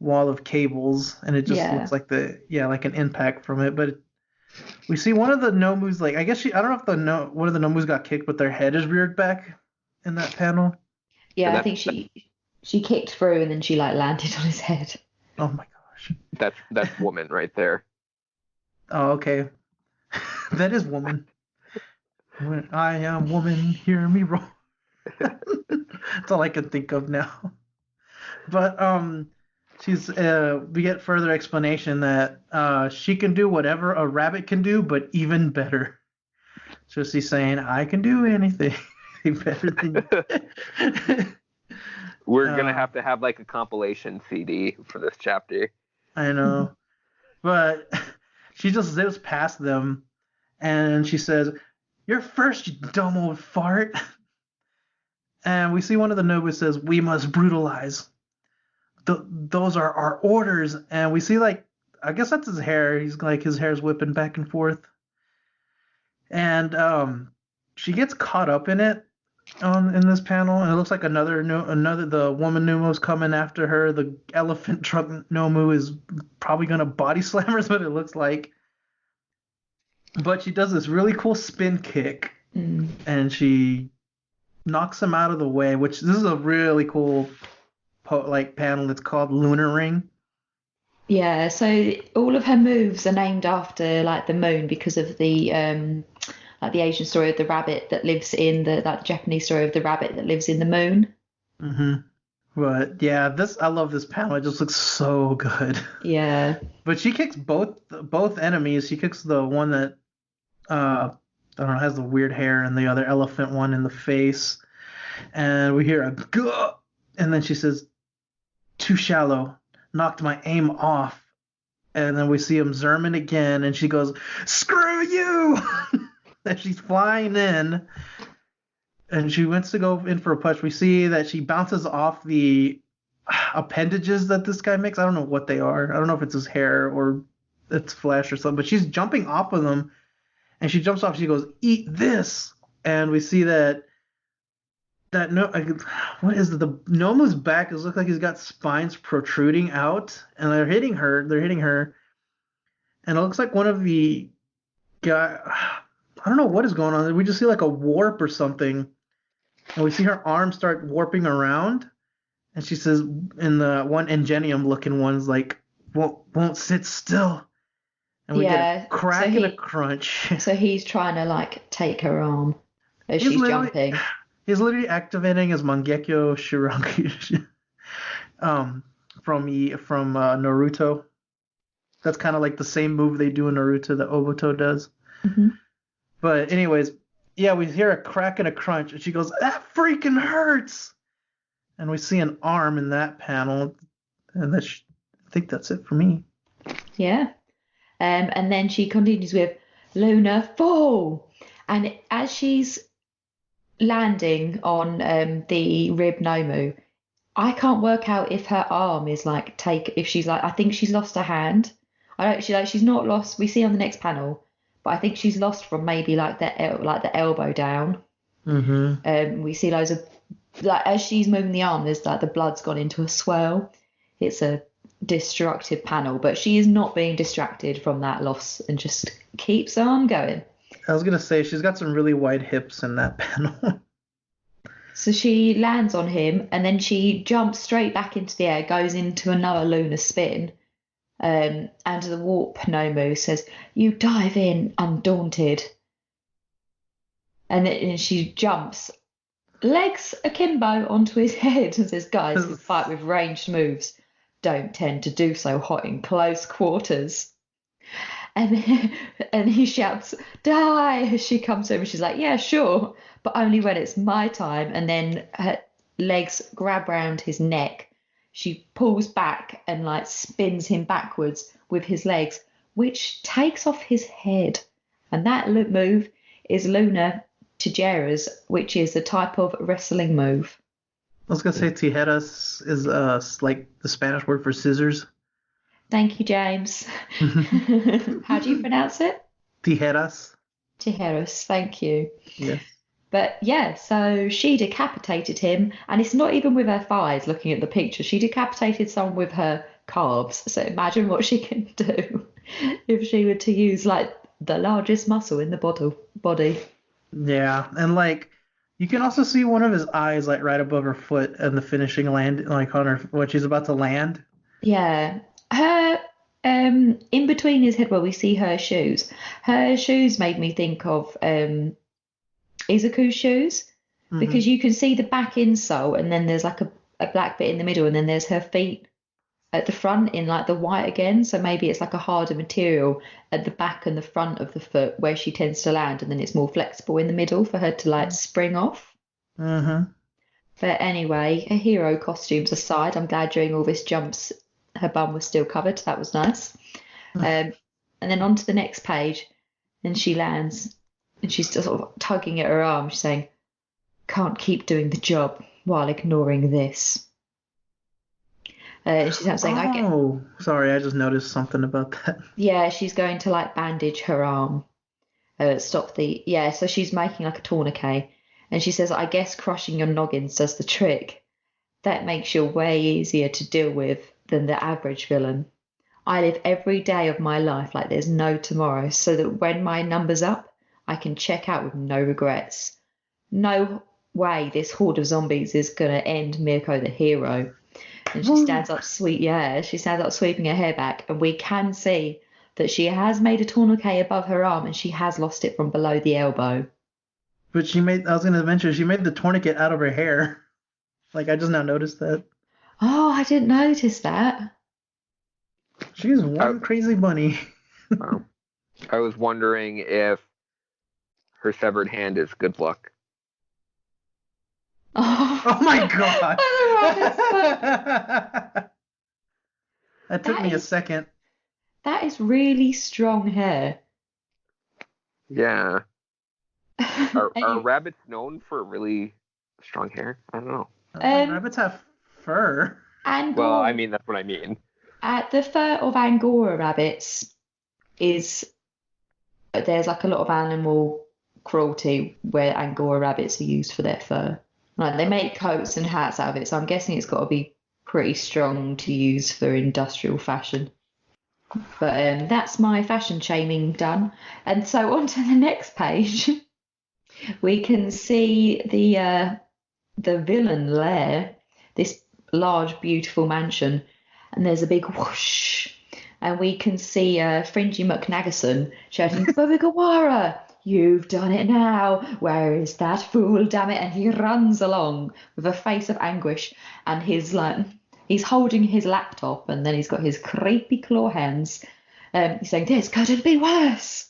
Speaker 4: wall of cables, and it just looks like like an impact from it. But We see one of the Nomus, like, I guess I don't know if one of the Nomus got kicked, but their head is reared back in that panel.
Speaker 3: Yeah,
Speaker 2: And
Speaker 3: I think she kicked through and then she like landed on his head.
Speaker 4: Oh my gosh.
Speaker 2: That's woman right there.
Speaker 4: Oh, okay. That is woman. When I am woman, hear me roar. That's all I can think of now. But we get further explanation that she can do whatever a rabbit can do, but even better. So she's saying, I can do anything better than you.
Speaker 2: We're gonna have to have like a compilation CD for this chapter.
Speaker 4: I know. But she just zips past them and she says, "You're first, you dumb old fart." And we see one of the Nobles says, "We must brutalize. Those are our orders." And we see, like, I guess that's his hair. He's like, his hair's whipping back and forth. And she gets caught up in it in this panel, and it looks like the woman Numo's coming after her. The elephant truck Nomu is probably gonna body slam her, is what it looks like. But she does this really cool spin kick, and she knocks him out of the way. Which this is a really cool panel. It's called Lunar Ring.
Speaker 3: Yeah, so all of her moves are named after like the moon because of the like the Asian story of the rabbit that lives in that Japanese story of the rabbit that lives in the moon.
Speaker 4: Mm-hmm. But yeah, I love this panel. It just looks so good.
Speaker 3: Yeah.
Speaker 4: But she kicks both enemies. She kicks the one that I don't know, has the weird hair, and the other elephant one in the face. And we hear a "Gah!" And then she says, "Too shallow. Knocked my aim off." And then we see him Zerman again, and she goes, "Screw you!" And she's flying in, and she wants to go in for a punch. We see that she bounces off the appendages that this guy makes. I don't know what they are. I don't know if it's his hair or it's flesh or something, but she's jumping off of them, and she jumps off. She goes, "Eat this!" And we see that what is it? The Nomu's back looks like he's got spines protruding out, and they're hitting her, and it looks like one of the guy. I don't know what is going on. We just see like a warp or something, and we see her arms start warping around, and she says, in the one Ingenium looking one's like, won't sit still, and we get a crack and a crunch. So
Speaker 3: he's trying to like take her arm as she's jumping.
Speaker 4: He's literally activating his Mangekyo Shirangi from Naruto. That's kind of like the same move they do in Naruto that Obito does.
Speaker 3: Mm-hmm.
Speaker 4: But anyways, yeah, we hear a crack and a crunch, and she goes, "That freaking hurts!" And we see an arm in that panel, and I think that's it for me.
Speaker 3: Yeah. And then she continues with, "Luna, fall!" And as she's landing on the rib Nomu, I can't work out if her arm is like if she's like, I think she's lost her hand. She's not lost. We see on the next panel, but I think she's lost from maybe like the elbow down.
Speaker 4: Mm-hmm.
Speaker 3: We see loads of like as she's moving the arm, there's like the blood's gone into a swell. It's a destructive panel, but she is not being distracted from that loss and just keeps on going.
Speaker 4: I was gonna say she's got some really wide hips in that panel.
Speaker 3: So she lands on him, and then she jumps straight back into the air, goes into another lunar spin, and the warp Nomu says, "You dive in, undaunted." And then she jumps, legs akimbo, onto his head and says, "Guys who fight with ranged moves don't tend to do so hot in close quarters." And he shouts, "Die!" as she comes over. She's like, "Yeah, sure, but only when it's my time." And then her legs grab round his neck. She pulls back and like spins him backwards with his legs, which takes off his head. And that move is Luna Tijeras, which is a type of wrestling move.
Speaker 4: I was gonna say tijeras is like the Spanish word for scissors.
Speaker 3: Thank you, James. How do you pronounce it?
Speaker 4: Tijeras.
Speaker 3: Tijeras, thank you.
Speaker 4: Yes.
Speaker 3: But yeah, so she decapitated him, and it's not even with her thighs. Looking at the picture, she decapitated someone with her calves. So imagine what she can do if she were to use like the largest muscle in the body.
Speaker 4: Yeah, and like you can also see one of his eyes like right above her foot and the finishing land like on her when she's about to land.
Speaker 3: Yeah. Her in between his head where we see her shoes. Her shoes made me think of Izuku's shoes because you can see the back insole and then there's like a black bit in the middle and then there's her feet at the front in like the white again. So maybe it's like a harder material at the back and the front of the foot where she tends to land and then it's more flexible in the middle for her to like spring off.
Speaker 4: Mm-hmm.
Speaker 3: But anyway, her hero costumes aside, I'm glad during all this jumps her bum was still covered. That was nice. And then on to the next page, and she lands, and she's just sort of tugging at her arm. She's saying, "Can't keep doing the job while ignoring this." She's saying, "I get."
Speaker 4: Oh, sorry, I just noticed something about that.
Speaker 3: Yeah, she's going to like bandage her arm. Stop the. Yeah, so she's making like a tourniquet, and she says, "I guess crushing your noggins does the trick. That makes you way easier to deal with than the average villain. I live every day of my life like there's no tomorrow, so that when my number's up, I can check out with no regrets. No way this horde of zombies is going to end Mirko the hero." And she stands up, she stands up sweeping her hair back, and we can see that she has made a tourniquet above her arm and she has lost it from below the elbow.
Speaker 4: But I was going to mention, she made the tourniquet out of her hair. Like, I just now noticed that.
Speaker 3: Oh, I didn't notice that.
Speaker 4: She's one crazy bunny.
Speaker 2: Wow. I was wondering if her severed hand is good luck.
Speaker 3: Oh,
Speaker 4: my god. That took
Speaker 3: That
Speaker 4: me a
Speaker 3: is-
Speaker 4: second.
Speaker 3: That is really strong hair.
Speaker 2: Yeah. Are
Speaker 3: And
Speaker 2: rabbits known for really strong hair? I don't know.
Speaker 4: Rabbits have fur.
Speaker 2: Well, I mean, that's what I mean.
Speaker 3: the fur of Angora rabbits is there's like a lot of animal cruelty where Angora rabbits are used for their fur. Like they make coats and hats out of it, so I'm guessing it's got to be pretty strong to use for industrial fashion. But that's my fashion shaming done. And so on to the next page, we can see the villain lair, this large, beautiful mansion, and there's a big whoosh, and we can see Fringy McNagason shouting, "Bobigawara, you've done it now. Where is that fool, damn it?" And he runs along with a face of anguish, and he's holding his laptop, and then he's got his creepy claw hands. He's saying, "This couldn't be worse.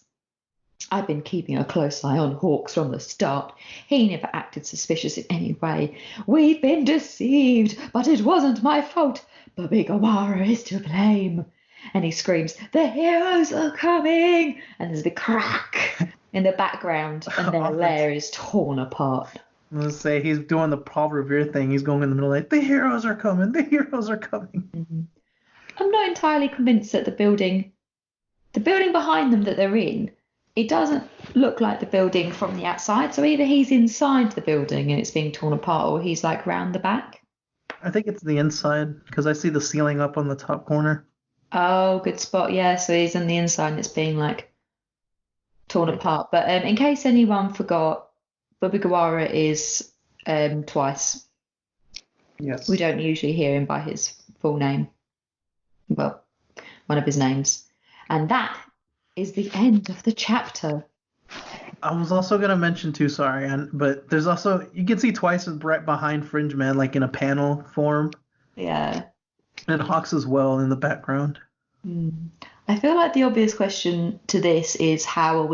Speaker 3: I've been keeping a close eye on Hawks from the start. He never acted suspicious in any way. We've been deceived, but it wasn't my fault. Bobigawara is to blame." And he screams, "The heroes are coming!" And there's a big crack in the background, and their lair is torn apart.
Speaker 4: Let's say he's doing the Paul Revere thing. He's going in the middle like, "The heroes are coming, the heroes are coming."
Speaker 3: Mm-hmm. I'm not entirely convinced that the building behind them that they're in, it doesn't look like the building from the outside. So either he's inside the building and it's being torn apart, or he's like round the back.
Speaker 4: I think it's the inside because I see the ceiling up on the top corner.
Speaker 3: Oh, good spot. Yeah, so he's on the inside and it's being like torn apart. But in case anyone forgot, Bobigawara is twice.
Speaker 4: Yes.
Speaker 3: We don't usually hear him by his full name. Well, one of his names. And that is the end of the chapter.
Speaker 4: I was also gonna mention too, sorry, but there's also you can see Twice is right behind Fringe Man, like in a panel form,
Speaker 3: Yeah.
Speaker 4: and Hawks as well in the background.
Speaker 3: I feel like the obvious question to this is how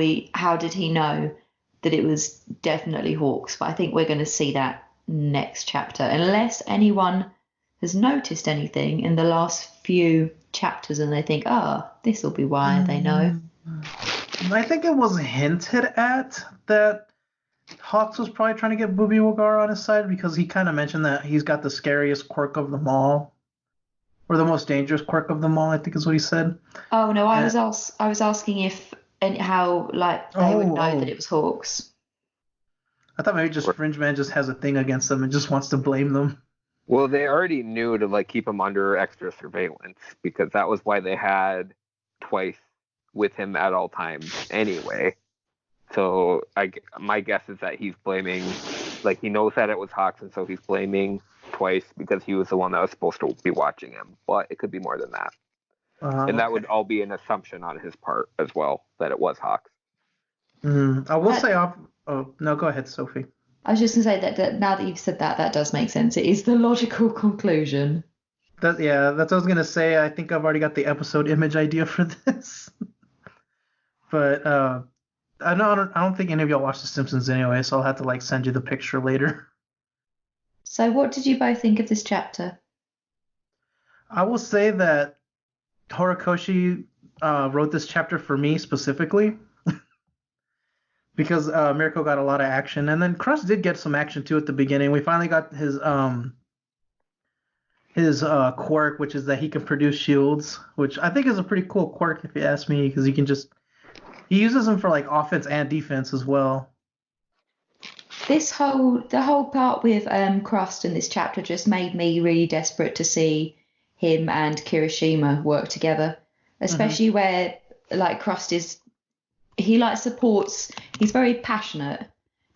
Speaker 3: did he know that it was definitely Hawks? But I think we're going to see that next chapter, unless anyone has noticed anything in the last few chapters and they think, this will be why they know.
Speaker 4: I think it was hinted at that Hawks was probably trying to get Bobigawara on his side because he kind of mentioned that he's got the scariest quirk of them all, or the most dangerous quirk of them all, I think is what he said.
Speaker 3: Oh no, I was asking if and how like they would know that it was Hawks.
Speaker 4: I thought maybe just Fringe Man just has a thing against them and just wants to blame them.
Speaker 2: Well, they already knew to like keep him under extra surveillance because that was why they had Twice with him at all times anyway. So my guess is that he's blaming, like he knows that it was Hawks, and so he's blaming twice because he was the one that was supposed to be watching him. But it could be more than that. And that would all be an assumption on his part as well, that it was Hawks.
Speaker 4: I will say off. Oh no, go ahead, Sophie.
Speaker 3: I was just going to say that now that you've said that, that does make sense. It is the logical conclusion.
Speaker 4: That's what I was gonna say. I think I've already got the episode image idea for this. But I don't think any of y'all watch The Simpsons anyway, so I'll have to like send you the picture later.
Speaker 3: So what did you both think of this chapter?
Speaker 4: I will say that Horikoshi wrote this chapter for me specifically because Mirko got a lot of action, and then Crust did get some action too at the beginning. We finally got his quirk, which is that he can produce shields, which I think is a pretty cool quirk if you ask me, because he uses them for like offense and defense as well.
Speaker 3: The whole part with Crust in this chapter just made me really desperate to see him and Kirishima work together, especially where like Crust he's very passionate,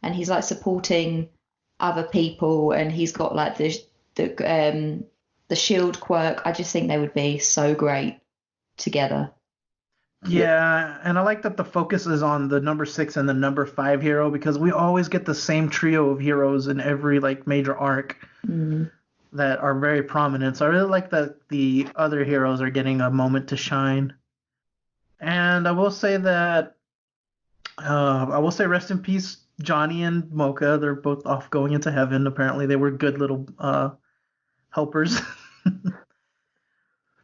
Speaker 3: and he's like supporting other people, and he's got like the shield quirk. I just think they would be so great together.
Speaker 4: Yeah, and I like that the focus is on the number 6 and the number 5 hero, because we always get the same trio of heroes in every like major arc that are very prominent. So I really like that the other heroes are getting a moment to shine. And I will say that rest in peace Johnny and Mocha. They're both off going into heaven. Apparently they were good little helpers.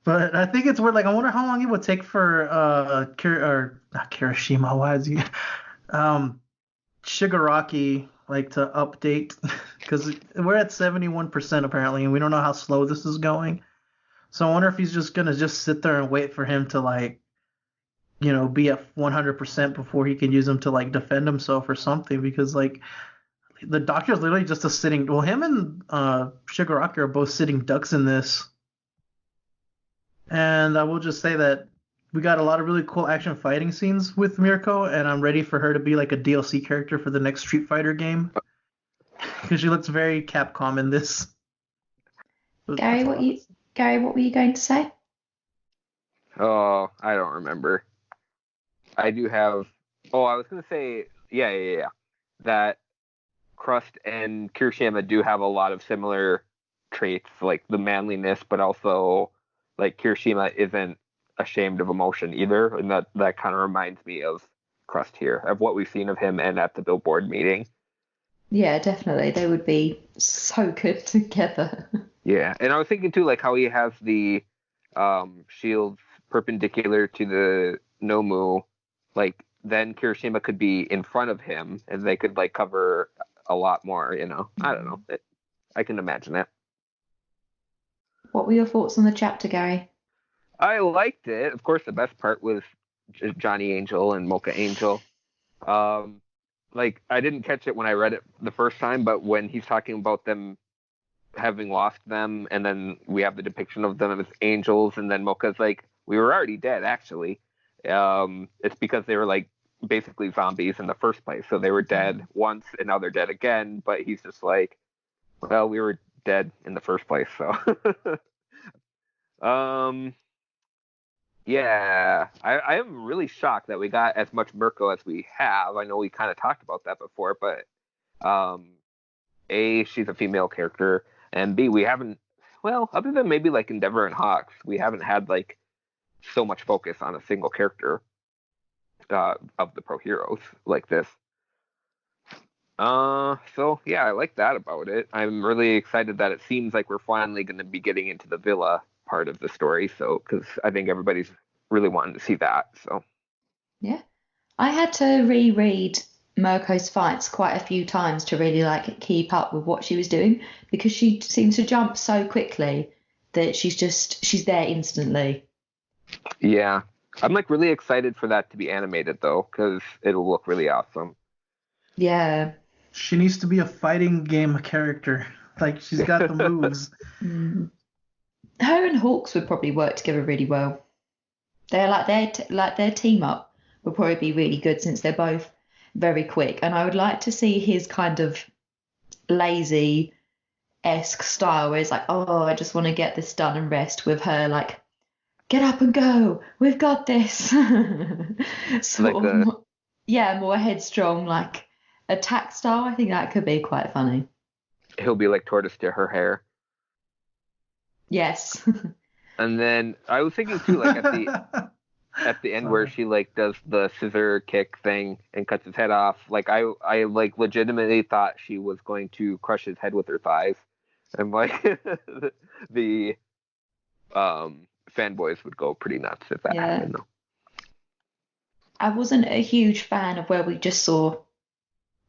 Speaker 4: But I think it's weird. Like, I wonder how long it would take for not Kirishima. Why is he? Shigaraki like to update, because we're at 71% apparently, and we don't know how slow this is going. So I wonder if he's just gonna sit there and wait for him to like, be at 100% before he can use him to like defend himself or something. Because like the doctor's literally just a sitting. Well, him and Shigaraki are both sitting ducks in this. And I will just say that we got a lot of really cool action fighting scenes with Mirko, and I'm ready for her to be like a DLC character for the next Street Fighter game, because she looks very Capcom in this.
Speaker 3: Gary, what were you going to say?
Speaker 2: Oh, I don't remember. I do have. Oh, I was going to say, yeah. That Crust and Kirishima do have a lot of similar traits, like the manliness, but also like Kirishima isn't ashamed of emotion either, and that kind of reminds me of Crust here, of what we've seen of him and at the Billboard meeting.
Speaker 3: Yeah, definitely. They would be so good together.
Speaker 2: Yeah, and I was thinking too, like how he has the shields perpendicular to the Nomu, like then Kirishima could be in front of him, and they could like cover a lot more. I don't know. I can imagine it.
Speaker 3: What were your thoughts on the chapter, Gary?
Speaker 2: I liked it. Of course, the best part was Johnny Angel and Mocha Angel. Like, I didn't catch it when I read it the first time, but when he's talking about them having lost them, and then we have the depiction of them as angels, and then Mocha's like, we were already dead, actually. It's because they were, like, basically zombies in the first place. So they were dead once, and now they're dead again, but he's just like, well, we were dead in the first place, so yeah, I am really shocked that we got as much Mirko as we have. I know we kind of talked about that before, but A, she's a female character, and B, we haven't, well, other than maybe like Endeavor and Hawks, we haven't had like so much focus on a single character of the pro heroes like this. So yeah, I like that about it. I'm really excited that it seems like we're finally going to be getting into the villa part of the story. So, because I think everybody's really wanting to see that. So
Speaker 3: yeah, I had to reread Mirko's fights quite a few times to really like keep up with what she was doing, because she seems to jump so quickly that she's there instantly.
Speaker 2: Yeah, I'm like really excited for that to be animated though, because it'll look really awesome.
Speaker 3: Yeah.
Speaker 4: She needs to be a fighting game character. Like, she's got the moves.
Speaker 3: Her and Hawks would probably work together really well. They're like their team up will probably be really good since they're both very quick. And I would like to see his kind of lazy-esque style where it's like, oh, I just want to get this done and rest, with her like, get up and go, we've got this. Sort
Speaker 2: Like
Speaker 3: of,
Speaker 2: a
Speaker 3: more headstrong, like attack style. I think that could be quite funny.
Speaker 2: he'll be like Tortoise to her hair.
Speaker 3: Yes.
Speaker 2: And then I was thinking too, like at the end where
Speaker 4: Sorry.
Speaker 2: she like does the scissor kick thing and cuts his head off. Like I like legitimately thought she was going to crush his head with her thighs, and like the fanboys would go pretty nuts if that
Speaker 3: Yeah.
Speaker 2: happened. Though.
Speaker 3: I wasn't a huge fan of where we just saw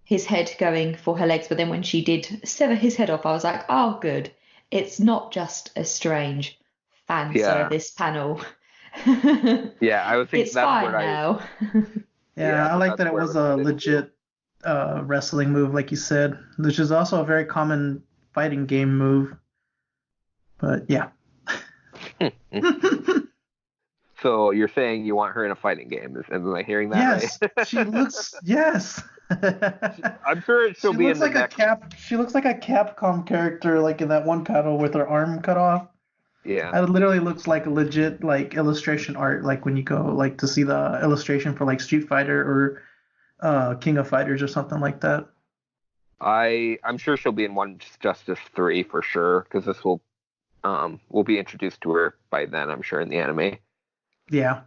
Speaker 3: his head going for her legs, but then when she did sever his head off, I was like, oh, good. It's not just a strange fan
Speaker 2: Yeah.
Speaker 3: service panel.
Speaker 2: Yeah, I was thinking
Speaker 3: It's
Speaker 2: that's
Speaker 3: fine
Speaker 2: where
Speaker 3: now.
Speaker 4: Yeah, I like that it was a legit wrestling move, like you said, which is also a very common fighting game move. But yeah.
Speaker 2: So you're saying you want her in a fighting game? Am I hearing that
Speaker 4: Yes,
Speaker 2: right?
Speaker 4: she looks. Yes.
Speaker 2: I'm sure she'll
Speaker 4: She
Speaker 2: be in
Speaker 4: looks
Speaker 2: the
Speaker 4: like
Speaker 2: next.
Speaker 4: She looks like a Capcom character, like in that one panel with her arm cut off.
Speaker 2: Yeah,
Speaker 4: It literally looks like legit, like illustration art, like when you go like to see the illustration for like Street Fighter or King of Fighters or something like that.
Speaker 2: I'm sure she'll be in One Justice 3 for sure because this will be introduced to her by then. I'm sure in the anime.
Speaker 4: Yeah.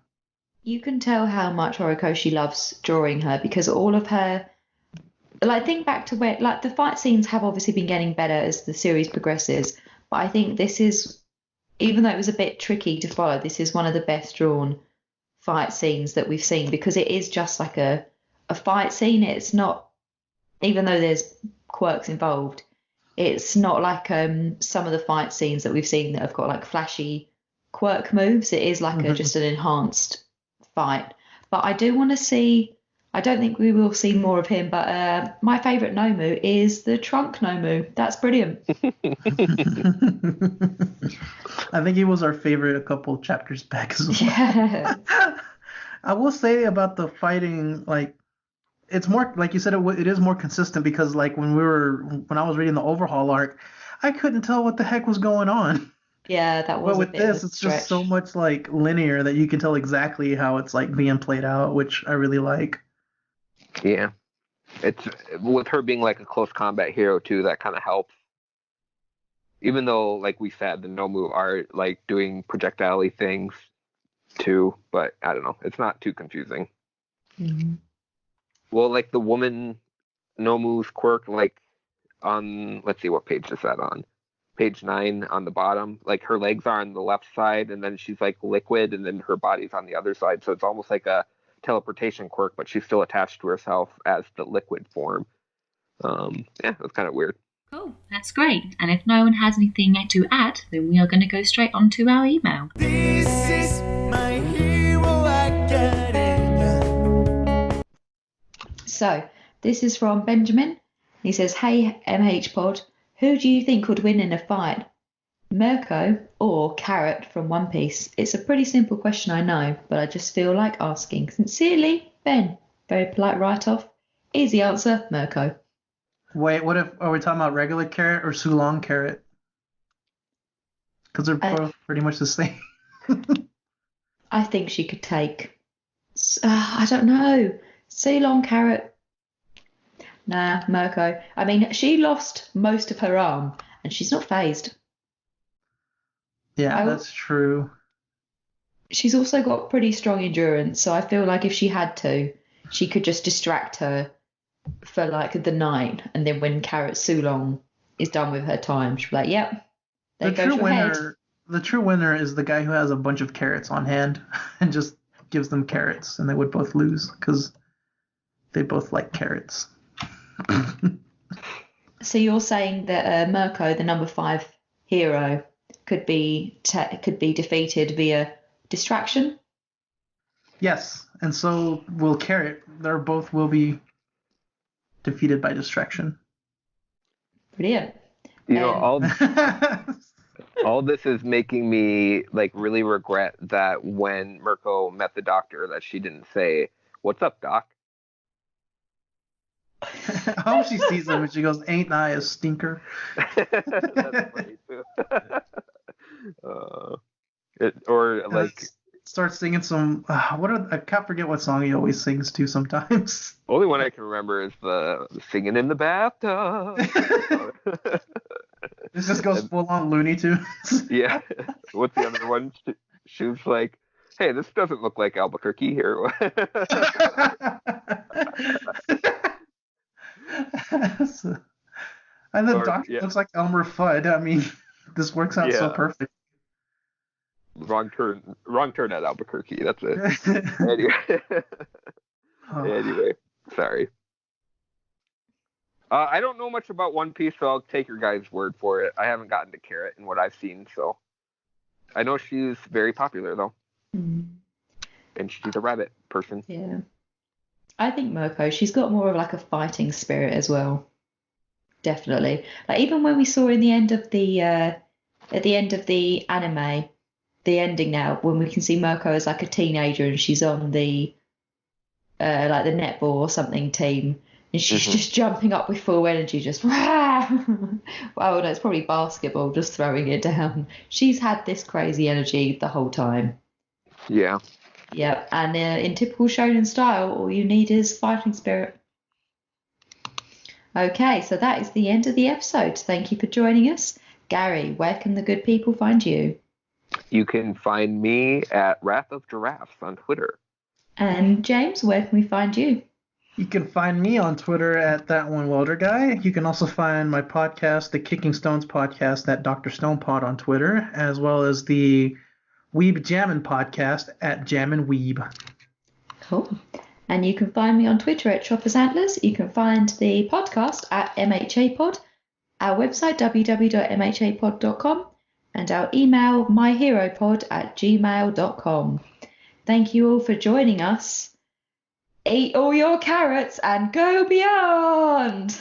Speaker 3: You can tell how much Horikoshi loves drawing her because all of her, like, think back to where, like, the fight scenes have obviously been getting better as the series progresses, but I think this is, even though it was a bit tricky to follow, this is one of the best drawn fight scenes that we've seen because it is just like a fight scene. It's not, even though there's quirks involved, it's not like some of the fight scenes that we've seen that have got like flashy quirk moves. It is like just an enhanced fight. But I do want to see, I don't think we will see more of him, but my favourite Nomu is the trunk Nomu. That's brilliant.
Speaker 4: I think he was our favorite a couple chapters back as well.
Speaker 3: Yeah.
Speaker 4: I will say about the fighting, like it's more like you said, it is more consistent because like when I was reading the Overhaul arc, I couldn't tell what the heck was going on.
Speaker 3: Yeah, that was
Speaker 4: But
Speaker 3: a
Speaker 4: with
Speaker 3: bit of
Speaker 4: this,
Speaker 3: a
Speaker 4: it's just so
Speaker 3: stretch.
Speaker 4: much like linear that you can tell exactly how it's like being played out, which I really like.
Speaker 2: Yeah, it's with her being like a close combat hero too. That kind of helps. Even though, like we said, the Nomu are like doing projectile things too, but I don't know. It's not too confusing.
Speaker 3: Mhm.
Speaker 2: Well, like the woman Nomu's quirk, like on let's see, what page is that on? Page 9 on the bottom. Like her legs are on the left side, and then she's like liquid, and then her body's on the other side. So it's almost like a teleportation quirk, but she's still attached to herself as the liquid form. Yeah, that's kind of weird.
Speaker 5: Cool, that's great. And if no one has anything to add, then we are going to go straight on to our email.
Speaker 1: This is my hero academia.
Speaker 3: So, this is from Benjamin. He says, hey, MH Pod, who do you think would win in a fight? Mirko or Carrot from One Piece? It's a pretty simple question, I know, but I just feel like asking. Sincerely, Ben. Very polite write-off. Easy answer, Mirko.
Speaker 4: Wait, what if are we talking about regular carrot or Sulong carrot? Because they're both pretty much the same.
Speaker 3: I think she could take. I don't know. Ceylon Carrot. Nah, Mirko. I mean, she lost most of her arm, and she's not phased.
Speaker 4: Yeah, that's true.
Speaker 3: She's also got pretty strong endurance, so I feel like if she had to, she could just distract her for like the night, and then when Carrot Sulong is done with her time, she'll be like, yep, there goes your head.
Speaker 4: The true winner is the guy who has a bunch of carrots on hand and just gives them carrots, and they would both lose because they both like carrots.
Speaker 3: So you're saying that Mirko, the number 5 hero, could be defeated via distraction?
Speaker 4: Yes, and so will Carrot. They both will be defeated by distraction.
Speaker 3: Brilliant.
Speaker 2: You know, All this is making me like really regret that when Mirko met the doctor that she didn't say, "What's up, Doc?"
Speaker 4: I hope she sees him and she goes, "Ain't I a stinker?"
Speaker 2: That's funny too. Or like
Speaker 4: Start singing some. I can't forget what song he always sings to sometimes.
Speaker 2: only one I can remember is the singing in the bathtub.
Speaker 4: This just goes full on Looney Tunes.
Speaker 2: Yeah. What's the other one? She was like, "Hey, this doesn't look like Albuquerque here."
Speaker 4: And the
Speaker 2: Or,
Speaker 4: doctor
Speaker 2: yeah.
Speaker 4: looks like Elmer Fudd. I mean, this works out so
Speaker 2: Yeah.
Speaker 4: perfect.
Speaker 2: Wrong turn at Albuquerque. That's it. Anyway,
Speaker 4: Oh.
Speaker 2: anyway, sorry. I don't know much about One Piece, so I'll take your guys' word for it. I haven't gotten to Carrot in what I've seen, so I know she's very popular though,
Speaker 3: Mm,
Speaker 2: and she's a rabbit person.
Speaker 3: yeah. I think Mirko, she's got more of like a fighting spirit as well. Definitely. Like even when we saw in the end of the at the end of the anime, the ending now, when we can see Mirko as like a teenager and she's on the like the netball or something team, and she's just jumping up with full energy, just rah! Well, no, it's probably basketball, just throwing it down. She's had this crazy energy the whole time.
Speaker 2: Yeah.
Speaker 3: Yep, and in typical shonen style, all you need is fighting spirit. Okay, so that is the end of the episode. Thank you for joining us. Gary, where can the good people find you?
Speaker 2: You can find me at Wrath of Giraffes on Twitter.
Speaker 3: And James, where can we find you?
Speaker 4: You can find me on Twitter at That One Welder Guy. You can also find my podcast, the Kicking Stones podcast, at Dr. Stone Pod on Twitter, as well as the Weeb Jammin' podcast at Jammin' Weeb.
Speaker 3: Cool. And you can find me on Twitter at Choppers Antlers. You can find the podcast at MHA Pod, our website www.mhapod.com, and our email myheropod@gmail.com. Thank you all for joining us. Eat all your carrots and go beyond.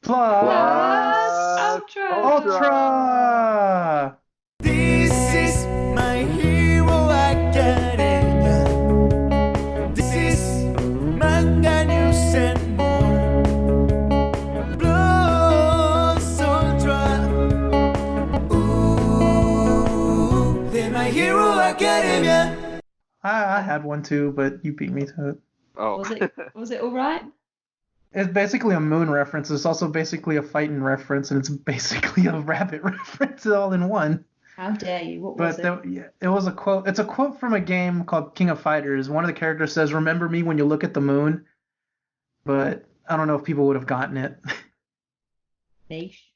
Speaker 4: Plus
Speaker 3: Ultra.
Speaker 4: Ultra!
Speaker 1: This is my hero academia. This is manga news and more. Plus Ultra. Ooh, they're my hero academia.
Speaker 4: I had one too, but you beat me to it.
Speaker 2: Oh.
Speaker 3: Was it all right?
Speaker 4: It's basically a moon reference. It's also basically a fighting reference, and it's basically a rabbit reference all in one.
Speaker 3: How dare you? What was
Speaker 4: But it was a quote. It's a quote from a game called King of Fighters. One of the characters says, "Remember me when you look at the moon." But I don't know if people would have gotten it.
Speaker 3: Niche.